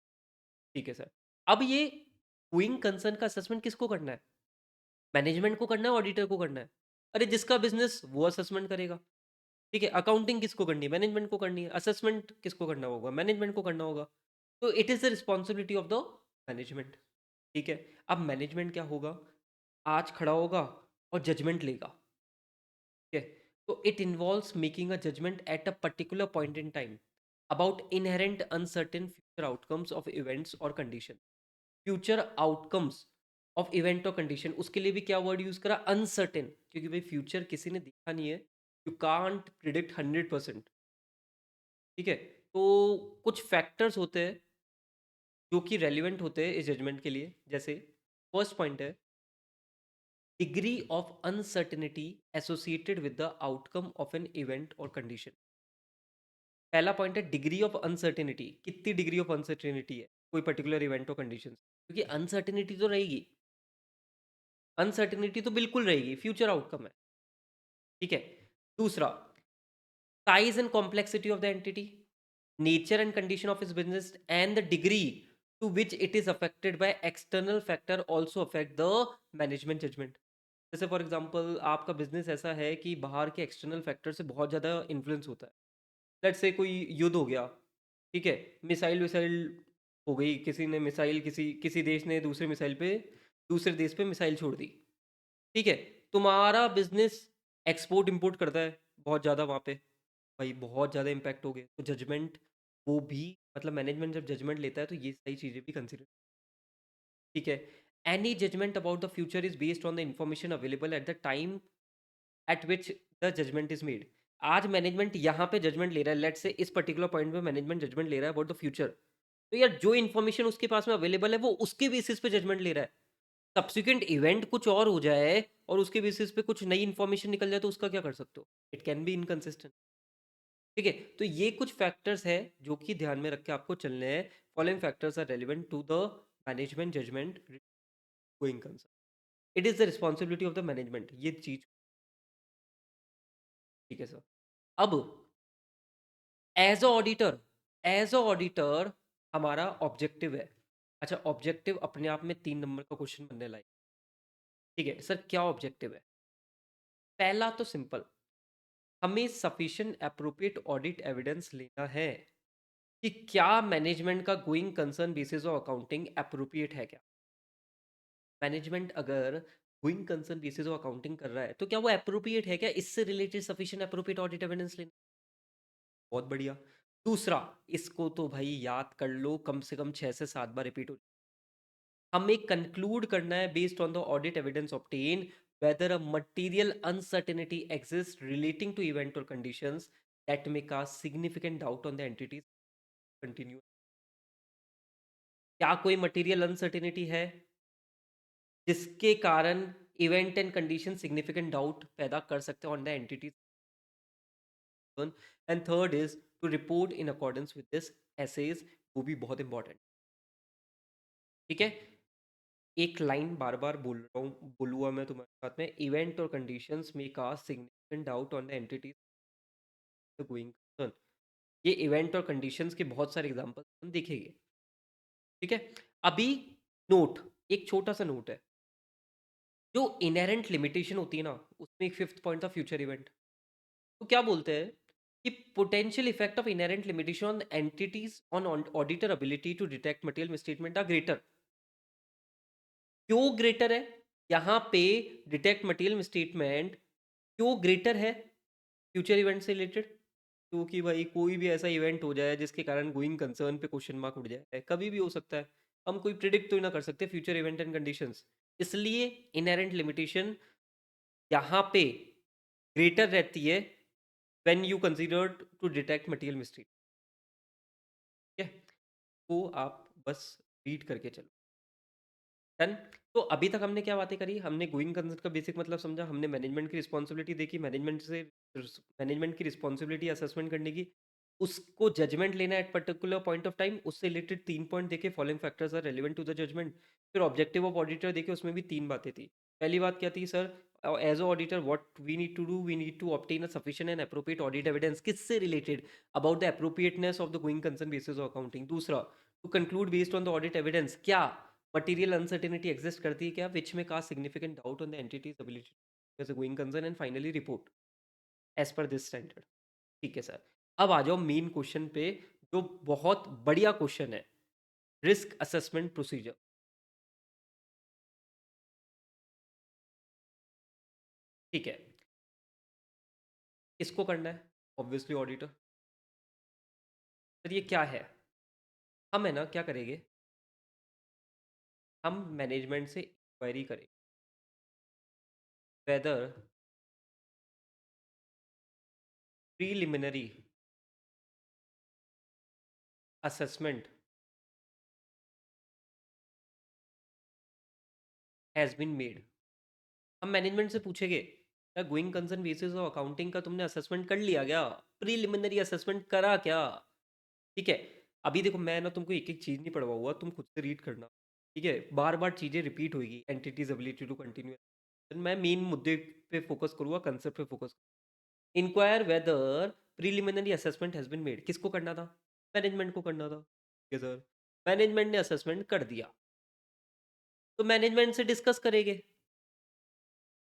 ठीक है सर। अब ये गोइंग कंसर्न का असेसमेंट किसको करना है? मैनेजमेंट को करना है, ऑडिटर को करना है? अरे जिसका बिजनेस वो असेसमेंट करेगा। ठीक है, अकाउंटिंग किसको करनी है? मैनेजमेंट को करनी है। असेसमेंट किसको करना होगा? मैनेजमेंट को करना होगा। तो it is the responsibility of the management. ठीक है, अब मैनेजमेंट क्या होगा? आज खड़ा होगा और जजमेंट लेगा। ठीक है, तो it involves making a judgement at a particular point in time about inherent uncertain future outcomes of events और condition. Future outcomes of event और कंडीशन, उसके लिए भी क्या वर्ड यूज करा? अनसर्टेन, क्योंकि भाई फ्यूचर किसी ने देखा नहीं है। You can't predict 100%। ठीक है, तो कुछ फैक्टर्स होते हैं जो कि रेलिवेंट होते हैं इस जजमेंट के लिए। जैसे फर्स्ट पॉइंट है degree of uncertainty associated with the outcome of an event और कंडीशन। पहला पॉइंट है डिग्री ऑफ अनसर्टेनिटी, कितनी डिग्री ऑफ अनसर्टेनिटी है कोई पर्टिकुलर इवेंट और कंडीशन, क्योंकि अनसर्टेनिटी तो रहेगी। अनसर्टेनिटी तो बिल्कुल रहेगी, फ्यूचर आउटकम है। ठीक है, दूसरा size and complexity of the entity, nature and condition of इस business and the degree to which it is affected by external factor also affect the management judgement. जैसे फॉर एग्जांपल आपका business ऐसा है कि बाहर के एक्सटर्नल फैक्टर से बहुत ज़्यादा इन्फ्लुएंस होता है। लेट्स से कोई युद्ध हो गया, ठीक है, मिसाइल विसाइल हो गई, किसी ने मिसाइल, किसी किसी देश ने दूसरे मिसाइल पे, दूसरे देश पे मिसाइल छोड़ दी। ठीक है, तुम्हारा बिजनेस एक्सपोर्ट इंपोर्ट करता है बहुत ज़्यादा वहाँ पे, भाई बहुत ज़्यादा इम्पैक्ट हो गए, तो जजमेंट वो भी, मतलब मैनेजमेंट जब जजमेंट लेता है तो ये सही चीज़ें भी कंसिडर। ठीक है, any judgment about the future is based on the information available at the time at which the judgment is made. आज मैनेजमेंट यहाँ पे जजमेंट ले रहा है, लेट से इस पर्टिकुलर पॉइंट पे मैनेजमेंट जजमेंट ले रहा है अबाउट द फ्यूचर, तो यार जो इन्फॉर्मेशन उसके पास में अवेलेबल है वो उसके बेसिस पे जजमेंट ले रहा है। सब्सिक्वेंट इवेंट कुछ और हो जाए और उसके बेसिस पे कुछ नई इन्फॉर्मेशन निकल जाए तो उसका क्या कर सकते हो? It can be inconsistent. ठीक है, तो ये कुछ फैक्टर्स है जो कि ध्यान में रख के आपको चलने हैं। Following factors are relevant to the management judgment going concern. It is the responsibility of the management, ये चीज। ठीक है सर। अब as a auditor, as a auditor हमारा ऑब्जेक्टिव है। अच्छा, ऑब्जेक्टिव अपने आप में 3 नंबर का क्वेश्चन बनने लायक। ठीक है सर, क्या ऑब्जेक्टिव है? पहला तो सिंपल, हमें सफिशिएंट अप्रोप्रिएट ऑडिट एविडेंस लेना है कि क्या मैनेजमेंट का going concern basis of accounting appropriate है क्या। मैनेजमेंट अगर going concern basis of accounting कर रहा है तो क्या वो अप्रोप्रिएट है क्या, इससे related sufficient appropriate audit evidence लेना। बहुत बढ़िया। दूसरा, इसको तो भाई याद कर लो, कम से कम 6 से 7 बार रिपीट हो। हमें कंक्लूड करना है based on the audit evidence obtain whether a material uncertainty exists relating to event or conditions that may cause significant doubt on the entity's continue। क्या कोई मटेरियल अनसर्टेनिटी है जिसके कारण event and condition significant doubt पैदा कर सकते हैं on the entities. And third is to report in accordance with this SAs, वो भी बहुत इंपॉर्टेंट। ठीक है, एक लाइन बार बार बोल रहा हूँ, बोलूँगा मैं तुम्हारे साथ में, इवेंट और कंडीशंस में का significant doubt on the entities going concern. ये इवेंट और कंडीशंस के बहुत सारे एग्जांपल हम देखेंगे। ठीक है, अभी नोट, एक छोटा सा नोट है, जो इनहेरेंट लिमिटेशन होती है ना, उसमें एक फिफ्थ पॉइंट था फ्यूचर इवेंट। तो क्या बोलते हैं कि potential effect of inherent limitation on entities on auditor ability to detect material misstatement are greater. क्यों ग्रेटर है यहाँ पे? डिटेक्ट मटेरियल मिसस्टेटमेंट क्यों ग्रेटर है फ्यूचर इवेंट से रिलेटेड? क्योंकि भाई कोई भी ऐसा इवेंट हो जाए जिसके कारण गोइंग कंसर्न पे क्वेश्चन मार्क उठ जाए, कभी भी हो सकता है। हम कोई प्रिडिक्ट तो ही ना कर सकते फ्यूचर इवेंट एंड कंडीशंस, इसलिए इनहेरेंट लिमिटेशन यहाँ पे ग्रेटर रहती है when you considered to detect material mistake. ठीक है, तो आप बस रीड करके चलो। डन। तो अभी तक हमने क्या बातें करी, हमने गोइंग कंसर्न का बेसिक मतलब समझा, हमने मैनेजमेंट की रिस्पॉन्सिबिलिटी देखी, मैनेजमेंट की रिस्पॉन्सिबिलिटी असेसमेंट करने की, उसको जजमेंट लेना at particular point of time, उससे रिलेटेड 3 पॉइंट देखे, following factors are relevant to the judgment. फिर ऑब्जेक्टिव ऑफ ऑडिटर देखे, उसमें भी 3 बातें थी। पहली बात क्या थी sir, as a auditor what we need to do, we need to obtain a sufficient and appropriate audit evidence, किससे related, about the appropriateness of the going concern basis of accounting. दूसरा, to conclude based on the audit evidence, क्या material uncertainty exist करती है क्या, which may cast significant doubt on the entities ability as a going concern, and finally report as per this standard. ठीक है sir, अब आ जाओ main question पे, जो बहुत बढ़िया क्वेश्चन है, रिस्क असेसमेंट प्रोसीजर। ठीक है, किसको करना है, ऑब्वियसली ऑडिटर। सर ये क्या है, हम है ना क्या करेंगे, हम मैनेजमेंट से इंक्वायरी करें whether preliminary assessment has been made. हम मैनेजमेंट से पूछेंगे, क्या going concern basis of accounting का तुमने असेसमेंट कर लिया क्या, प्रीलिमिनरी असेसमेंट करा क्या। ठीक है, अभी देखो मैं ना तुमको एक एक चीज़ नहीं पढ़वाऊंगा, तुम खुद से रीड करना। ठीक है, बार बार चीज़ें रिपीट होगी, एंटिटीज एबिलिटी टू कंटिन्यू। मैं मेन मुद्दे पे फोकस करूंगा, कंसेप्ट पे focus. Inquire whether preliminary assessment has been made, किसको करना था, मैनेजमेंट को करना था। ठीक है सर, मैनेजमेंट ने असेसमेंट कर दिया, तो मैनेजमेंट से डिस्कस करेंगे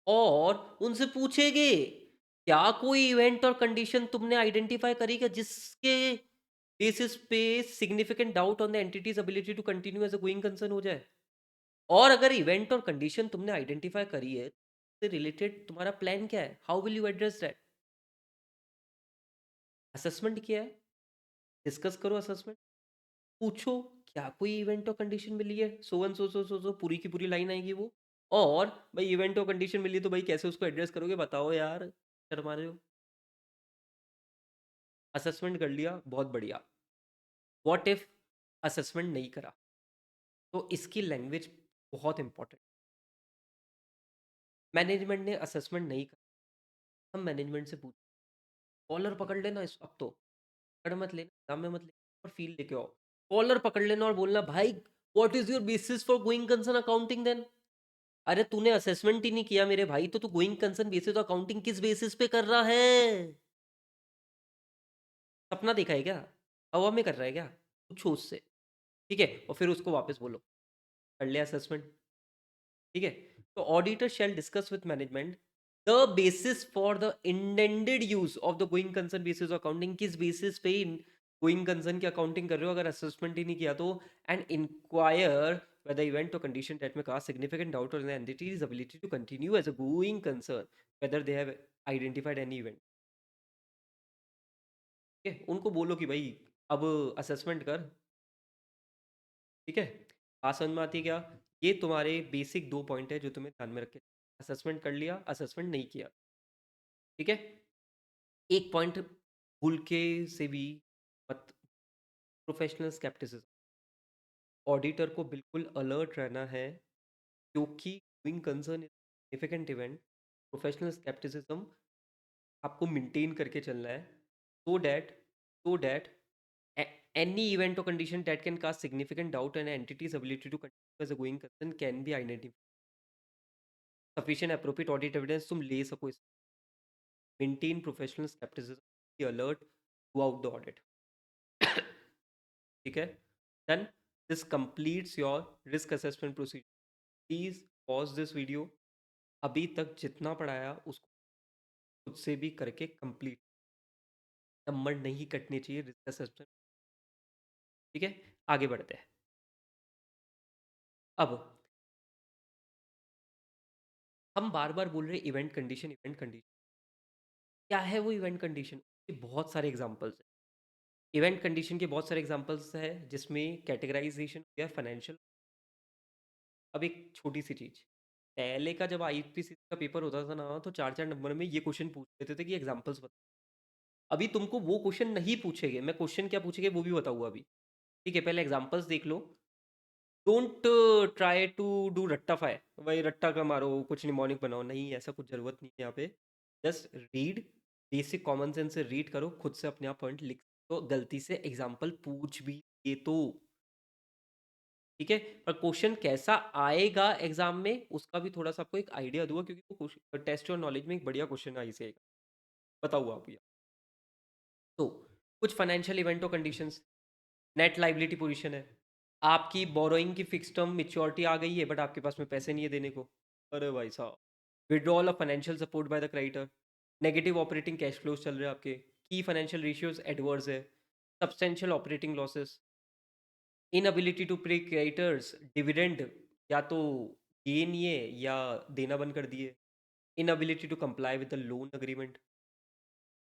और उनसे पूछेंगे, क्या कोई इवेंट और कंडीशन तुमने आइडेंटिफाई करी क्या, जिसके बेसिस पे significant doubt on the entities ability to continue as a going concern हो जाए। और अगर इवेंट और कंडीशन तुमने आइडेंटिफाई करी है, से रिलेटेड तुम्हारा प्लान क्या है, how will you address that. Assessment किया है, डिस्कस करो असेसमेंट, पूछो क्या कोई इवेंट और कंडीशन मिली है, सो वन सो पूरी की पूरी लाइन आएगी वो। और भाई इवेंट और कंडीशन मिली तो भाई कैसे उसको एड्रेस करोगे, बताओ यार, शर्मा रहे हो। असेसमेंट कर लिया, बहुत बढ़िया। व्हाट इफ असेसमेंट नहीं करा, तो इसकी लैंग्वेज बहुत इंपॉर्टेंट। मैनेजमेंट ने असेसमेंट नहीं करा, हम मैनेजमेंट से पूछ, कॉलर पकड़ लेना इस, अब तो पकड़ मत लेना, एग्जाम में मत लेना, और फील लेके आओ, कॉलर पकड़ लेना और बोलना, भाई what is your basis for going concern accounting then. अरे तूने असेसमेंट ही नहीं किया मेरे भाई, तो तू गोइंग कंसर्न बेसिस अकाउंटिंग किस बेसिस पे कर रहा है। सपना देखा है क्या, हवा में कर रहा है क्या, पूछो उससे। ठीक है, और फिर उसको वापस बोलो, कर लिया असेसमेंट। ठीक है, तो auditor shall discuss with management the basis for the intended use of the going concern basis accounting, किस बेसिस पे गोइंग कंसर्न की अकाउंटिंग कर रहे हो अगर असेसमेंट ही नहीं किया तो। And inquire whether event or condition that may cause significant doubt on the entity's ability to continue as a going concern, whether they have identified any event। ठीक है, उनको बोलो कि भाई अब असेसमेंट कर। ठीक है, बात समझ में आती है क्या, ये तुम्हारे बेसिक 2 पॉइंट है जो तुम्हें ध्यान में रखे, असेसमेंट कर लिया, असेसमेंट नहीं किया। ठीक है, एक पॉइंट भूल के से भी मत, प्रोफेशनल स्केप्टिसिज्म, ऑडिटर को बिल्कुल अलर्ट रहना है, क्योंकि going concern significant event, professional scepticism आपको मेंटेन करके चलना है, so that any event or condition that can cause significant doubt on an entity's ability to continue as a going concern can be identified, sufficient appropriate audit evidence तुम ले सको इस, maintain professional skepticism, be alert throughout the audit। ठीक है, then this completes your risk assessment procedure। Please pause this video, अभी तक जितना पढ़ाया उसको खुद से भी करके कंप्लीट, नंबर नहीं कटने चाहिए रिस्क असेसमेंट। ठीक है, आगे बढ़ते हैं। अब हम बार बार बोल रहे हैं इवेंट कंडीशन, क्या है वो इवेंट कंडीशन, बहुत सारे एग्जांपल्स हैं। इवेंट कंडीशन के बहुत सारे एग्जांपल्स हैं, जिसमें कैटेगराइजेशन या फाइनेंशियल। अब एक छोटी सी चीज, पहले का जब आईपीसी का पेपर होता था ना, तो 4 4 नंबर में ये क्वेश्चन पूछ लेते थे कि एग्जांपल्स बताओ। अभी तुमको वो क्वेश्चन नहीं पूछेंगे, मैं क्वेश्चन क्या पूछेंगे वो भी बताऊंगा अभी। ठीक है, पहले एग्जांपल्स देख लो। डोंट ट्राई टू डू रट्टाफाई, भाई रट्टा का मारो कुछ निमोनिक बनाओ, नहीं ऐसा कुछ ज़रूरत नहीं है यहाँ पे। Just read, basic common sense से रीड करो, खुद से अपने आप पॉइंट लिख। तो गलती से एग्जांपल पूछ भी ये तो ठीक है, पर क्वेश्चन कैसा आएगा एग्जाम में उसका भी थोड़ा सा आपको एक आइडिया दूंगा, क्योंकि वो टेस्ट और नॉलेज में एक बढ़िया क्वेश्चन आई से आएगा, बताऊँ आप ये। तो कुछ फाइनेंशियल इवेंट और कंडीशंस। नेट लाइबिलिटी पोजीशन है, आपकी बोरोइंग की फिक्स टर्म मेच्योरिटी आ गई है बट आपके पास में पैसे नहीं है देने को। अरे भाई साहब, withdrawal of financial support by the creditor, negative operating cash flows चल रहे हैं आपके, की फाइनेंशियल रेशियोज एडवर्स है, substantial operating losses, inability to pay creditors dividend, या तो गेन ये या देना बंद कर दिए, inability to comply with the loan agreement.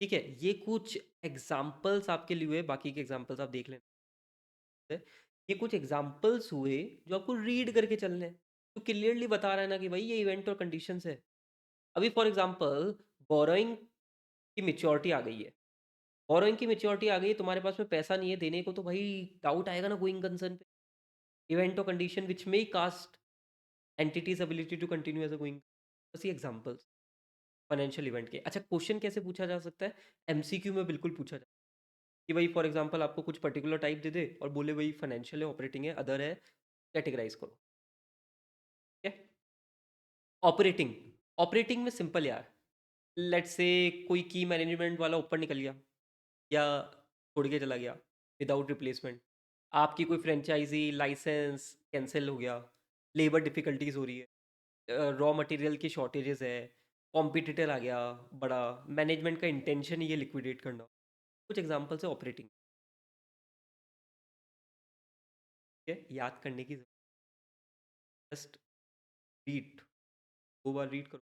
ठीक है, ये कुछ एग्जाम्पल्स आपके लिए हुए, बाकी के एग्जाम्पल्स आप देख लेना। ये कुछ एग्जाम्पल्स हुए जो आपको रीड करके चलने हैं, तो क्लियरली बता रहा है ना कि भाई ये इवेंट और कंडीशंस है। अभी फॉर एग्जांपल बोरोइंग की मेच्योरिटी आ गई है, बोरोइंग की मेच्योरिटी आ गई है, तुम्हारे पास में पैसा नहीं है देने को, तो भाई डाउट आएगा ना गोइंग कंसर्न पे। इवेंट और condition which may cast entities ability to continue as a going, बस ये एग्जांपल्स फाइनेंशियल इवेंट के। अच्छा, क्वेश्चन कैसे पूछा जा सकता है? एमसीक्यू में बिल्कुल पूछा जा, कि भाई फॉर एग्जांपल आपको कुछ पर्टिकुलर टाइप दे दे और बोले भाई फाइनेंशियल है, ऑपरेटिंग है, अदर है, कैटेगराइज करो। ठीक है, ऑपरेटिंग, ऑपरेटिंग में सिंपल यार, लेट्स से कोई की मैनेजमेंट वाला ऊपर निकल गया या छोड़ के चला गया विदाउट रिप्लेसमेंट, आपकी कोई फ्रेंचाइजी लाइसेंस कैंसिल हो गया, लेबर डिफिकल्टीज हो रही है, रॉ मटेरियल की शॉर्टेजेस है, कॉम्पिटिटर आ गया बड़ा, मैनेजमेंट का इंटेंशन ही है लिक्विडेट करना, कुछ एग्जांपल्स है ऑपरेटिंग। ठीक है, याद करने की जस्ट रीड, 2 बार रीड करो।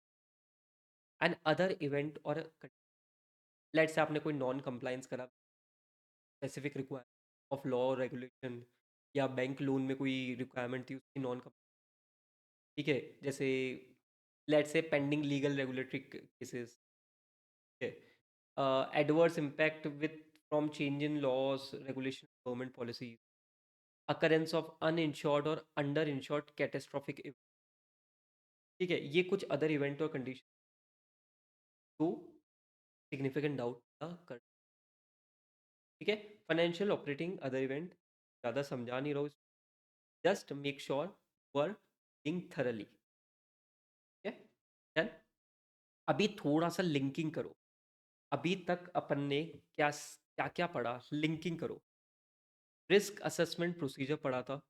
एंड अदर इवेंट और लेट्स से आपने कोई नॉन कंप्लायंस करा, specific requirement of law regulation, या बैंक लोन में कोई रिक्वायरमेंट थी उसकी नॉन, ठीक है, जैसे let's say pending legal regulatory cases, ठीक है, adverse impact with from change in laws regulation government policy, occurrence of uninsured और अंडर इंश्योर्ड कैटेस्ट्रॉफिक, ठीक है, ये कुछ अदर इवेंट और कंडीशन तो सिग्निफिकेंट डाउट कर। ठीक है, फाइनेंशियल ऑपरेटिंग अदर इवेंट ज़्यादा समझा नहीं रहा हूँ, जस्ट मेक श्योर वर थिंक थरली। ठीक है, डन। अभी थोड़ा सा लिंकिंग करो, अभी तक अपन ने क्या क्या क्या पढ़ा, लिंकिंग करो। रिस्क असेसमेंट प्रोसीजर पढ़ा था,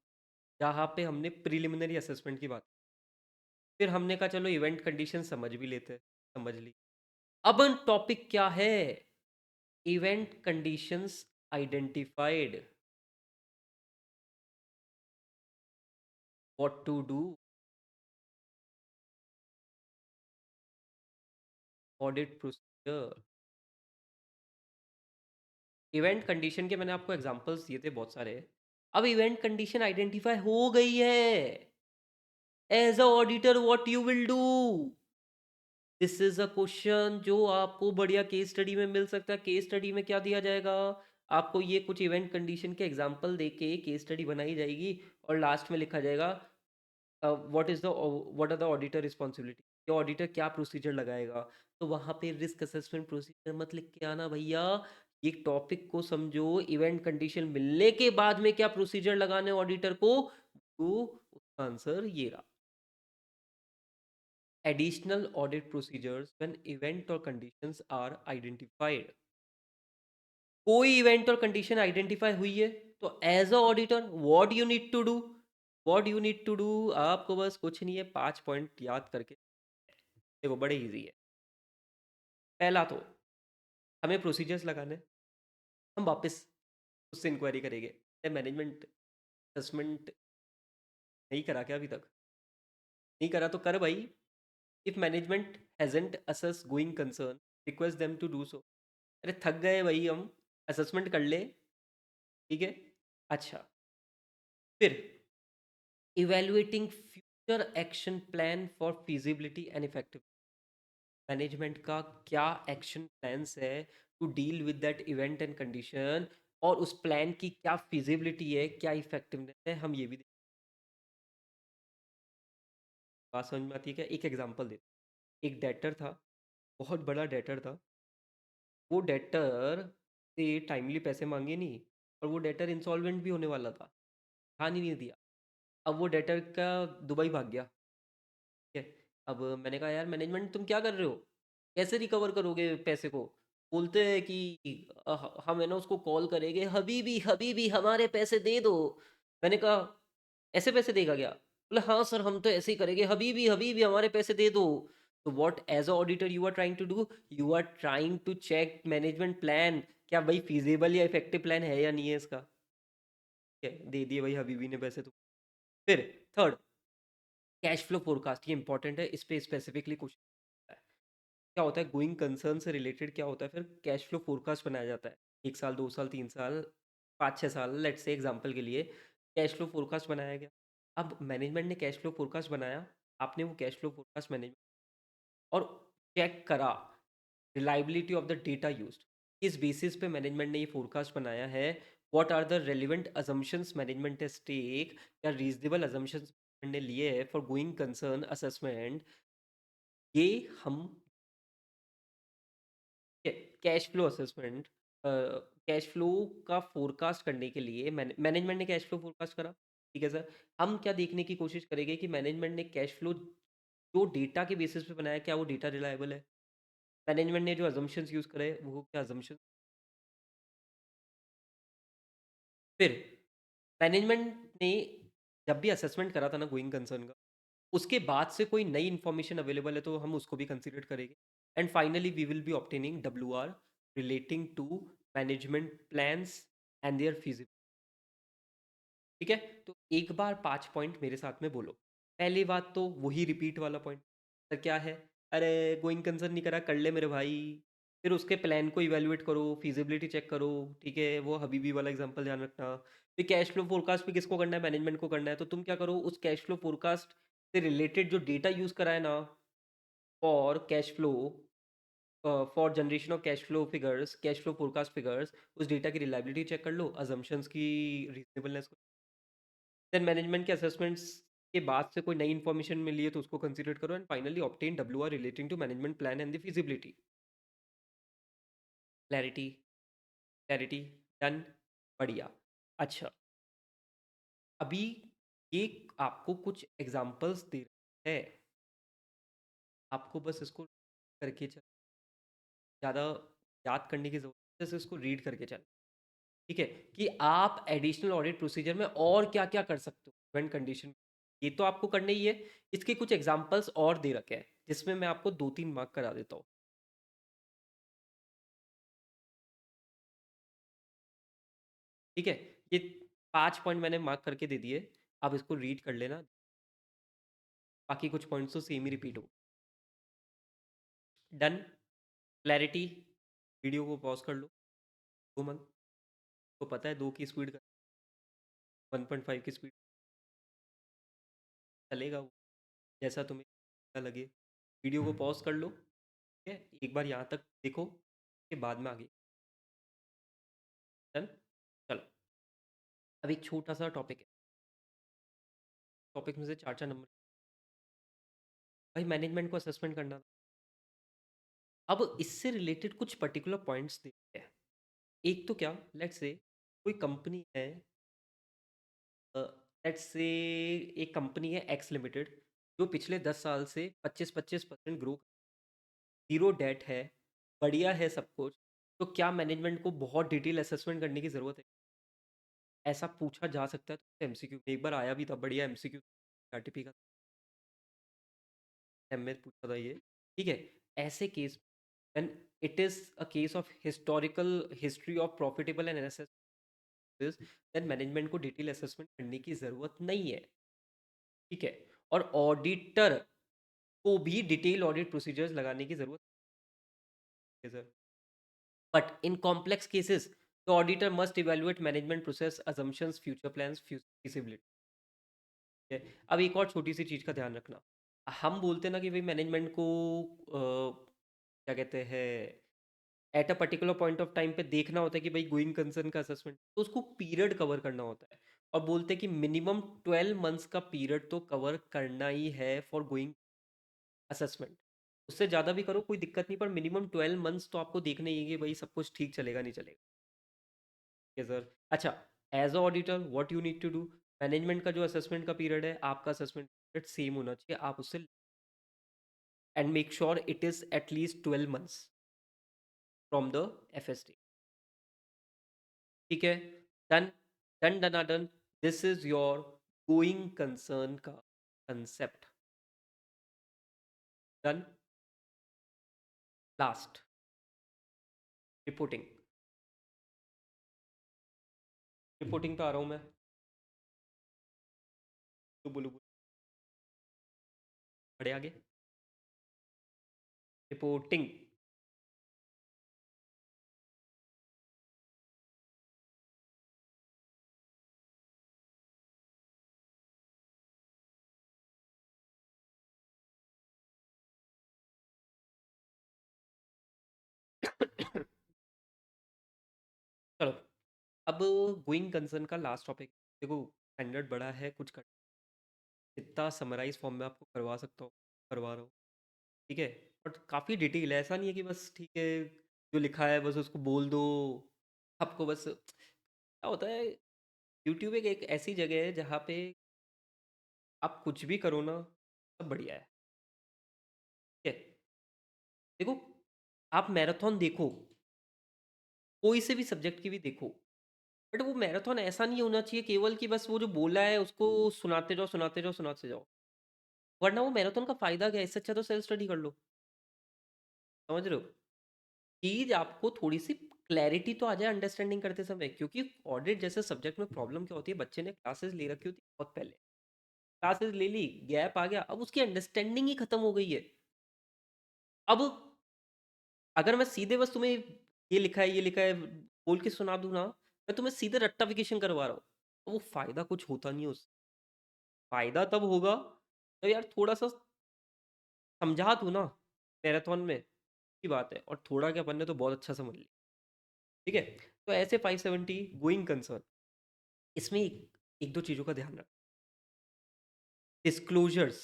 जहाँ पे हमने प्रिलिमिनरी असेसमेंट की बात, फिर हमने कहा चलो इवेंट कंडीशन समझ भी लेते हैं, समझ ली। अब टॉपिक क्या है? Event conditions identified, what to do, audit procedure. Event condition के मैंने आपको एग्जांपल्स दिए थे बहुत सारे। अब इवेंट कंडीशन आइडेंटिफाई हो गई है, as a auditor what you will do, this is a question जो आपको बढ़िया केस स्टडी में मिल सकता है। केस स्टडी में क्या दिया जाएगा, आपको ये कुछ इवेंट कंडीशन के एग्जांपल देके केस स्टडी बनाई जाएगी, और लास्ट में लिखा जाएगा what are the auditor responsibility, ये ऑडिटर क्या प्रोसीजर लगाएगा। तो वहाँ पे रिस्क असेसमेंट प्रोसीजर मत लिख के आना भैया, ये टॉपिक को समझो, इवेंट कंडीशन मिलने के बाद में क्या प्रोसीजर लगाने ऑडिटर को, तो उसका आंसर ये रहा। Additional audit procedures when event or conditions are identified, कोई इवेंट और कंडीशन आइडेंटिफाई हुई है तो as a auditor what you need to do, what you need to do, आपको बस कुछ नहीं है, 5 पॉइंट याद करके देखो, बड़े इजी है। पहला तो हमें प्रोसीजर्स लगाने हैं, हम वापस उससे इंक्वायरी करेंगे, मैनेजमेंट असेसमेंट नहीं करा क्या अभी तक? नहीं करा तो कर भाई। If management hasn't assess going concern, request them to do so. अरे थक गए भाई हम, असेसमेंट कर ले। ठीक है, अच्छा, फिर evaluating future action plan for feasibility and effective, management का क्या एक्शन प्लान्स है to deal with that event and condition, और उस प्लान की क्या फिजिबिलिटी है, क्या इफेक्टिवनेस है, हम ये भी बात समझ में आती है क्या? एक एग्जांपल दे, एक डेटर था, बहुत बड़ा डेटर था। वो डेटर से टाइमली पैसे मांगे नहीं, और वो डेटर इंसॉल्वेंट भी होने वाला था, ध्यान ही नहीं दिया। अब वो डेटर का दुबई भाग गया। ठीक है, अब मैंने कहा यार मैनेजमेंट तुम क्या कर रहे हो, कैसे रिकवर करोगे पैसे को? बोलते हैं कि हम है ना उसको कॉल करेंगे, हबीबी हबीबी हमारे पैसे दे दो। मैंने कहा ऐसे पैसे देगा क्या? बोले हाँ सर हम तो ऐसे ही करेंगे, हबीबी हबीबी हमारे पैसे दे दो। तो what as a auditor you are trying to do, you are trying to check management plan, क्या भाई फिजिबल या इफेक्टिव प्लान है या नहीं है इसका। ठीक है, दे दिए भाई हबीबी ने पैसे तो। फिर थर्ड, कैश फ्लो फोरकास्ट, ये इंपॉर्टेंट है, इस पे स्पेसिफिकली क्वेश्चन है। क्या होता है गोइंग कंसर्न से रिलेटेड, क्या होता है फिर कैश फ्लो फोरकास्ट बनाया जाता है, 1 साल 2 साल 3 साल 5 6 साल, लेट्स से एग्जांपल के लिए कैश फ्लो फोरकास्ट बनाया गया। अब मैनेजमेंट ने कैश फ्लो फोरकास्ट बनाया, आपने वो कैश फ्लो फोरकास्ट मैनेजमेंट और चेक करा reliability of the data used, किस बेसिस पे मैनेजमेंट ने ये फोरकास्ट बनाया है, what are the relevant assumptions management has take, या रीजनेबल अजम्पशंस ने लिए फॉर गोइंग कंसर्न असेसमेंट, ये हम cash flow assessment, cash flow का फोरकास्ट करने के लिए मैनेजमेंट ने कैश फ्लो फोरकास्ट करा। ठीक है सर, हम क्या देखने की कोशिश करेंगे कि मैनेजमेंट ने कैश फ्लो जो डेटा के बेसिस पे बनाया, क्या वो डेटा रिलायबल है, मैनेजमेंट ने जो अजम्पशंस यूज करे वो क्या अजम्पशन। फिर मैनेजमेंट ने जब भी असेसमेंट करा था ना गोइंग कंसर्न का, उसके बाद से कोई नई इन्फॉर्मेशन अवेलेबल है तो हम उसको भी कंसिडर करेंगे। And finally we will be obtaining WR relating to management plans and their feasibility. ठीक है, तो एक बार 5 पॉइंट मेरे साथ में बोलो। पहली बात तो वही रिपीट वाला पॉइंट, सर क्या है? अरे गोइंग कंसर्न नहीं करा, कर ले मेरे भाई। फिर उसके प्लान को इवेलुएट करो, फिजिबिलिटी चेक करो। ठीक है, वो हबीबी वाला एग्जांपल ध्यान रखना। फिर कैश फ्लो फोरकास्ट भी किसको करना है, मैनेजमेंट को करना है, तो तुम क्या करो उस कैश फ्लो फोरकास्ट से रिलेटेड जो डेटा यूज करा है ना for cash flow, for generation of cash flow figures, cash flow forecast figures, उस डेटा की रिलायबिलिटी चेक कर लो, अजम्पशंस की रीजनेबलनेस। देन मैनेजमेंट के असेसमेंट्स के बाद से कोई नई इन्फॉर्मेशन मिली है तो उसको कंसीडर करो, and finally obtain WR relating to management plan and the feasibility. Clarity, clarity, done, बढ़िया। अच्छा, अभी ये आपको कुछ एग्जांपल्स दे रहा है, आपको बस इसको करके चल, ज़्यादा याद करने की जरूरत है, बस इसको रीड करके चल। ठीक है, कि आप एडिशनल ऑडिट प्रोसीजर में और क्या क्या कर सकते हो इवेंट कंडीशन, ये तो आपको करना ही है। इसके कुछ एग्जांपल्स और दे रखे हैं जिसमें मैं आपको 2 3 मार्क करा देता हूँ। ठीक है, ये 5 पॉइंट मैंने मार्क करके दे दिए, आप इसको रीड कर लेना, बाकी कुछ पॉइंट्स तो सेम ही रिपीट हो। Done, clarity. वीडियो को पॉज कर लो, 2 मंथ को पता है 2 की स्पीड का, 1.5 की स्पीड चलेगा वो, जैसा तुम्हें अच्छा लगे। वीडियो को पॉज कर लो, ठीक है, एक बार यहाँ तक देखो के बाद में आगे। डन, चलो, अब एक छोटा सा टॉपिक है, टॉपिक में से 4 4 नंबर। भाई मैनेजमेंट को असेसमेंट करना था। अब इससे रिलेटेड कुछ पर्टिकुलर पॉइंट्स देखते हैं। एक तो क्या, लेट्स से कोई कंपनी है, लेट्स से एक कंपनी है एक्स लिमिटेड, जो पिछले 10 साल से 25-25% ग्रो, जीरो डेट है, बढ़िया है सब कुछ, तो क्या मैनेजमेंट को बहुत डिटेल असेसमेंट करने की ज़रूरत है? ऐसा पूछा जा सकता है, तो MCQ एक बार आया भी था, बढ़िया MCQ RTP का, में पूछा था ये। ठीक है, ऐसे case and it is a case of historical history of profitable and analysis, then management को डिटेल असेसमेंट करने की जरूरत नहीं है। ठीक है, और ऑडिटर को भी डिटेल ऑडिट प्रोसीजर्स लगाने की जरूरत है sir, but in complex cases the auditor must evaluate management process assumptions future plans feasibility। है, अब एक और छोटी सी चीज का ध्यान रखना, हम बोलते हैं ना कि भाई मैनेजमेंट को क्या कहते हैं, eight a particular point of time पे देखना होता है कि भाई गोइंग कंसर्न का असेसमेंट, तो उसको पीरियड कवर करना होता है। और बोलते हैं कि मिनिमम 12 मंथ्स का पीरियड तो कवर करना ही है फॉर गोइंग असेसमेंट। उससे ज़्यादा भी करो कोई दिक्कत नहीं, पर मिनिमम 12 मंथ्स तो आपको देखना ही है कि भाई सब कुछ ठीक चलेगा नहीं चलेगा। ठीक है सर। अच्छा, as a auditor what you need to do, management का जो असेसमेंट का पीरियड है आपका असेसमेंट पीरियड सेम होना चाहिए, आप उससे and make sure it is at least 12 months from the FST। ठीक है, done, done done done. This is your going concern का concept. Done. Last, reporting. Reporting पे आ रहा हूँ मैं, तो बोलो बोलो, बड़े आगे। रिपोर्टिंग। चलो, अब गोइंग कंसर्न का लास्ट टॉपिक। देखो, स्टैंडर्ड बड़ा है, कुछ कर जितना समराइज फॉर्म में आपको करवा सकता हूँ करवा रहा हूँ। ठीक है, बट काफ़ी डिटेल है, ऐसा नहीं है कि बस ठीक है जो लिखा है बस उसको बोल दो। आपको बस क्या होता है, यूट्यूब एक ऐसी जगह है जहाँ पे आप कुछ भी करो ना, सब बढ़िया है। ठीक है, देखो, आप मैराथन देखो, कोई से भी सब्जेक्ट की भी देखो, बट वो मैराथन ऐसा नहीं होना चाहिए केवल कि बस वो जो बोला है उसको सुनाते जाओ सुनाते जाओ सुनाते जाओ, वरना वो मैराथन का फायदा क्या है? इससे अच्छा तो सेल्फ स्टडी कर लो। समझ रहे हो, चीज आपको थोड़ी सी क्लैरिटी तो आ जाए अंडरस्टैंडिंग करते समय, क्योंकि ऑडिट जैसे सब्जेक्ट में प्रॉब्लम क्या होती है, बच्चे ने क्लासेस ले रखी होती है बहुत पहले, क्लासेस ले ली, गैप आ गया, अब उसकी अंडरस्टैंडिंग ही खत्म हो गई है। अब अगर मैं सीधे बस तुम्हें ये लिखा है ये लिखा है बोल के सुना दूं ना, मैं तुम्हें सीधे रट्टाफिकेशन करवा रहा हूँ, तो वो फायदा कुछ होता नहीं है उससे। फायदा तब होगा तो यार थोड़ा सा समझा तू ना मैराथन में, की बात है, और थोड़ा क्या, अपन ने तो बहुत अच्छा समझ लिया। ठीक है, तो ऐसे 570 गोइंग कंसर्न, इसमें एक दो चीज़ों का ध्यान रख। Disclosures,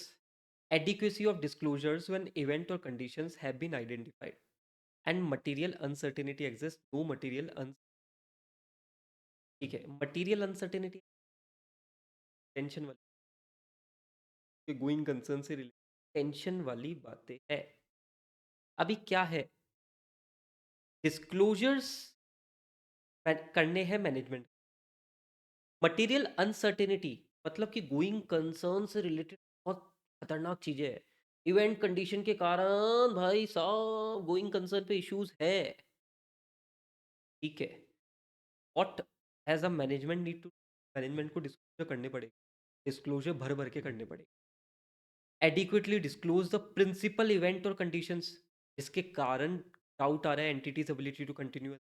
adequacy of disclosures when event or conditions have been identified and material uncertainty exists, no material ठीक है, मटेरियल अनसर्टेनिटी टेंशन वाली, गोइंग कंसर्न से रिलेटेड टेंशन वाली बातें है। अभी क्या है, डिस्क्लोजर्स करने हैं मैनेजमेंट। मटेरियल अनसर्टेनिटी मतलब कि गोइंग कंसर्न से रिलेटेड बहुत खतरनाक चीजें है। इवेंट कंडीशन के कारण भाई साहब गोइंग कंसर्न पे इश्यूज है। ठीक है, what as a management need to, management को डिस्क्लोजर करने पड़ेगा, डिस्क्लोजर भर भर के करने पड़ेगा। Adequately disclose the principal event और कंडीशंस जिसके कारण डाउट आ रहा है एंटिटीज एबिलिटी टू कंटिन्यू।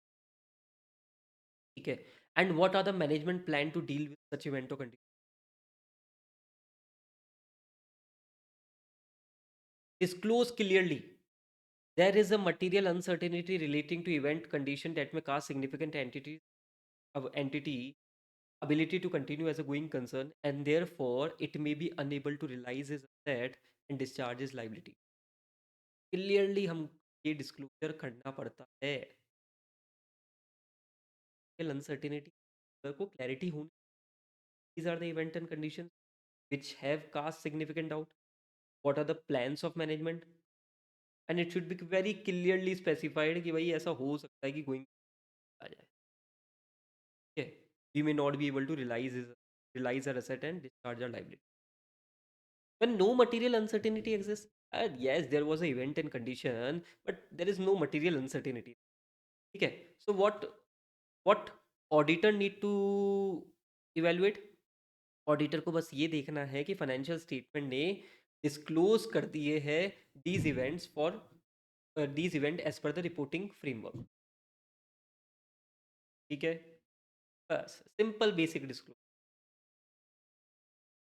ठीक है, and what are the management plan to deal with such event और कंडीशन। Disclose clearly there is a material uncertainty relating to event condition that may cause significant entity ability to continue as a going concern, and therefore it may be unable to realize his asset and discharge his liability। Clearly हम ये disclosure करना पड़ता है। Uncertainty को clarity होनी, these are the event and conditions which have caused significant doubt, what are the plans of management, and it should be very clearly specified कि भाई ऐसा हो सकता है कि गोइंग आ जाए। ठीक है, we may not be able to realize our asset and discharge our liability when no material uncertainty exists। Yes, there was an event and condition, but there is no material uncertainty। ठीक है, so what auditor need to evaluate, auditor को बस ये देखना है कि financial statement ने disclose कर दिए हैं these events for these event as per the reporting framework. ठीक है, बस सिंपल बेसिक डिस्क्लोज,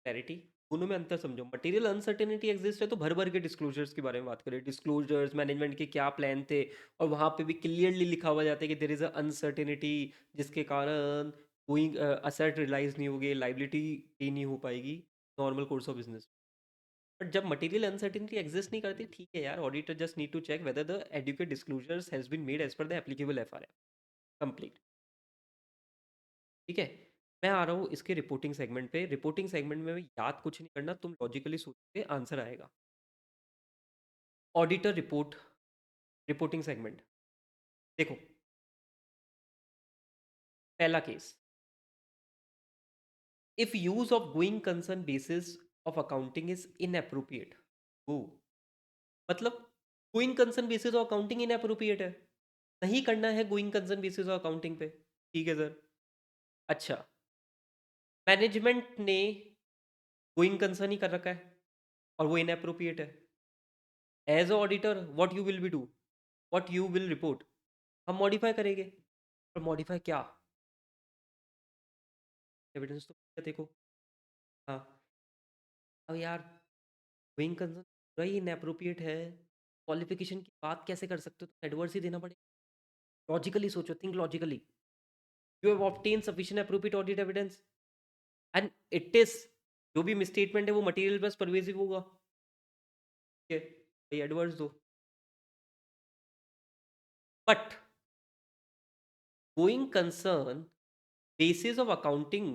क्लैरिटी। दोनों में अंतर समझो। मटेरियल अनसर्टेनिटी एग्जिस्ट है तो भर भर के डिस्क्लोजर्स के बारे में बात करें, डिस्क्लोजर्स मैनेजमेंट के क्या प्लान थे, और वहाँ पे भी क्लियरली लिखा हुआ जाता है कि देर इज अ अनसर्टेनिटी, जिसके कारण गोइंग असेट रियलाइज नहीं होगी, लाइबिलिटी पे नहीं हो पाएगी, normal course of business. But जब मटेरियल अनसर्टेनिटी एग्जिस्ट नहीं करती, ठीक है यार, auditor just need to check whether the adequate disclosures has been made as per the applicable FRF, complete. ठीक है, मैं आ रहा हूँ इसके रिपोर्टिंग सेगमेंट पे। रिपोर्टिंग सेगमेंट में याद कुछ नहीं करना, तुम लॉजिकली सोचोगे आंसर आएगा। Auditor report, reporting segment. देखो, पहला case, if use of going concern basis of accounting is inappropriate. वो मतलब going concern basis of accounting inappropriate है, नहीं करना है going concern basis of accounting पे। ठीक है सर। अच्छा, मैनेजमेंट ने गोइंग कंसर्न ही कर रखा है और वो इनएप्रोप्रिएट है। As a auditor what you will be do, what you will report, हम मॉडिफाई करेंगे। पर मॉडिफाई क्या, एविडेंस तो देखो। हाँ, अब यार गोइंग कंसर्न वही इनएप्रोप्रिएट है, क्वालिफिकेशन की बात कैसे कर सकते हो, तो एडवर्स ही देना पड़ेगा। लॉजिकली सोचो, think logically. You have obtain sufficient appropriate audit evidence and it is, जो भी मिसस्टेटमेंट है वो मटेरियल प्लस परवेसिव होगा। ठीक है, भाई एडवर्स दो। But going concern basis of accounting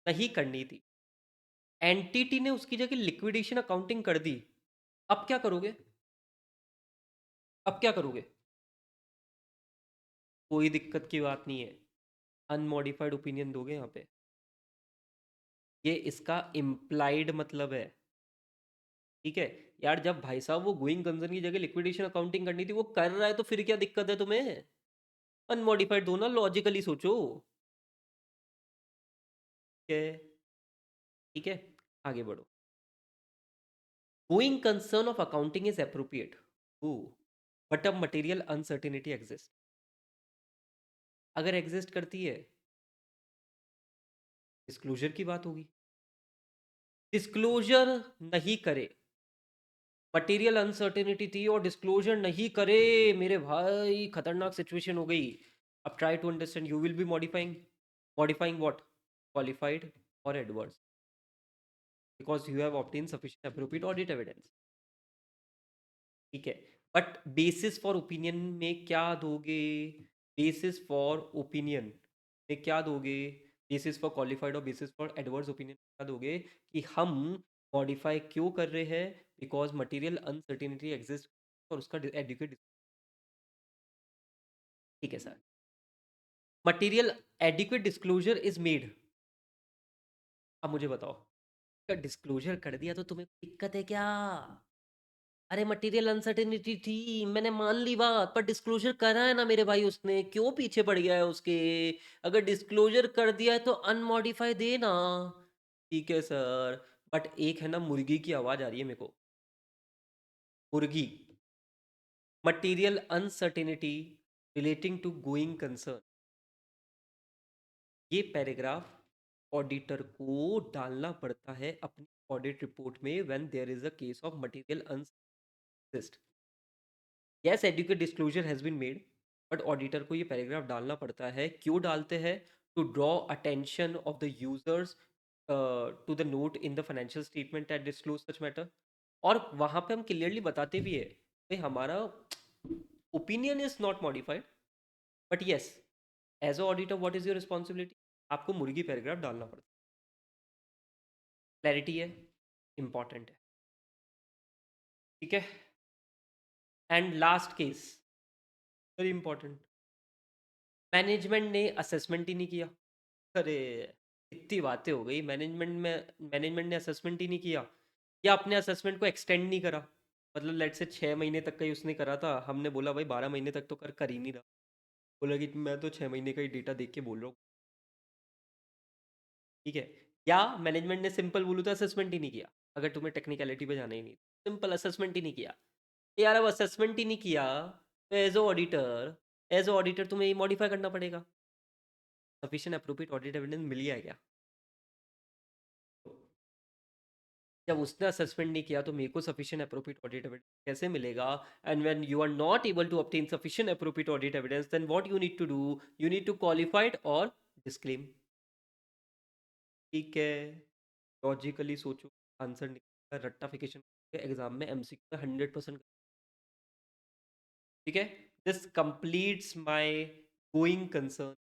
नहीं करनी थी, एंटिटी ने उसकी जगह लिक्विडेशन अकाउंटिंग कर दी। अब क्या करोगे, अब क्या करोगे? कोई दिक्कत की बात नहीं है, अनमॉडिफाइड ओपिनियन दोगे यहाँ पे, ये इसका इम्प्लाइड मतलब है। ठीक है यार, जब भाई साहब वो गोइंग कंसर्न की जगह लिक्विडेशन अकाउंटिंग करनी थी, वो कर रहा है, तो फिर क्या दिक्कत है तुम्हें? अनमॉडिफाइड दो ना, लॉजिकली सोचो। ठीक है, ठीक है, आगे बढ़ो। Going concern of accounting is appropriate, ओ, बट अब मटेरियल अनसर्टिनिटी एग्जिस्ट। अगर एग्जिस्ट करती है, डिस्क्लोजर की बात होगी। डिस्क्लोजर नहीं करे, मटेरियल अनसर्टेनिटी थी और डिस्क्लोजर नहीं करे, मेरे भाई खतरनाक सिचुएशन हो गई। अब try to understand, you will be modifying, modifying what, qualified और adverse, because you have obtain sufficient appropriate audit evidence. ठीक है, बट बेसिस फॉर ओपिनियन में क्या दोगे, बेसिस फॉर ओपिनियन में क्या दोगे, बेसिस फॉर क्वालिफाइड और बेसिस फॉर एडवर्स ओपिनियन क्या दोगे, कि हम मॉडिफाई क्यों कर रहे हैं, बिकॉज मटेरियल अनसर्टेनिटी एग्जिस्ट और उसका एडुकेट। ठीक है sir, material adequate disclosure is made. अब मुझे बताओ, डिस्क्लोजर कर दिया तो तुम्हें दिक्कत है क्या? अरे मटेरियल अनसर्टेनिटी थी, मैंने मान ली बात, पर डिस्क्लोजर करा है ना मेरे भाई, उसने क्यों पीछे पड़ गया है उसके? अगर डिस्क्लोजर कर दिया है तो अनमॉडिफाई दे ना। ठीक है सर, बट एक है ना, मुर्गी की आवाज आ रही है मेरे को, मुर्गी। Material uncertainty relating to going concern, ये पैराग्राफ ऑडिटर को डालना पड़ता है अपनी ऑडिट रिपोर्ट में, when there is a case of material अनसिस्ट। Yes, adequate disclosure has been made, but auditor को ये पैराग्राफ डालना पड़ता है। क्यों डालते हैं? To draw attention of the users to the note in the financial statement at disclose such matter. और वहां पे हम क्लियरली बताते भी है, भाई हमारा opinion is not modified, but yes, as a auditor what is your responsibility, आपको मुर्गी पैराग्राफ डालना पड़ता है। क्लैरिटी है, इंपॉर्टेंट है। ठीक है, and last case, very important, management ने असेसमेंट ही नहीं किया। अरे, इतनी बातें हो गई, मैनेजमेंट ने असेसमेंट ही नहीं किया, या अपने असेसमेंट को एक्सटेंड नहीं करा। मतलब लेट से 6 महीने तक का ही उसने करा था, हमने बोला भाई 12 महीने तक तो कर ही नहीं रहा, बोला कि मैं तो 6 महीने का ही डेटा देख के बोल रहा हूँ। ठीक है, या मैनेजमेंट ने सिंपल बोलू था असेसमेंट ही नहीं किया, अगर तुम्हें टेक्निकलिटी पे जाना ही नहीं, सिंपल असेसमेंट ही नहीं किया। यार अब असेसमेंट ही नहीं किया, तो एज अ ऑडिटर तुम्हें ये मॉडिफाई करना पड़ेगा। सफिशिएंट अप्रोप्रिएट ऑडिट एविडेंस मिल गया है क्या? जब उसने असेसमेंट नहीं किया तो मेरे को सफिशिएंट अप्रोप्रिएट ऑडिट एविडेंस कैसे मिलेगा? And when you are not able to obtain sufficient appropriate audit evidence, then what you need to do? You need to qualify it और डिस्क्लेम। ठीक है, लॉजिकली सोचो, आंसर निकलेगा रट्टाफिकेशन। एग्जाम में MCQ में 100%। ठीक है, this completes my going concern.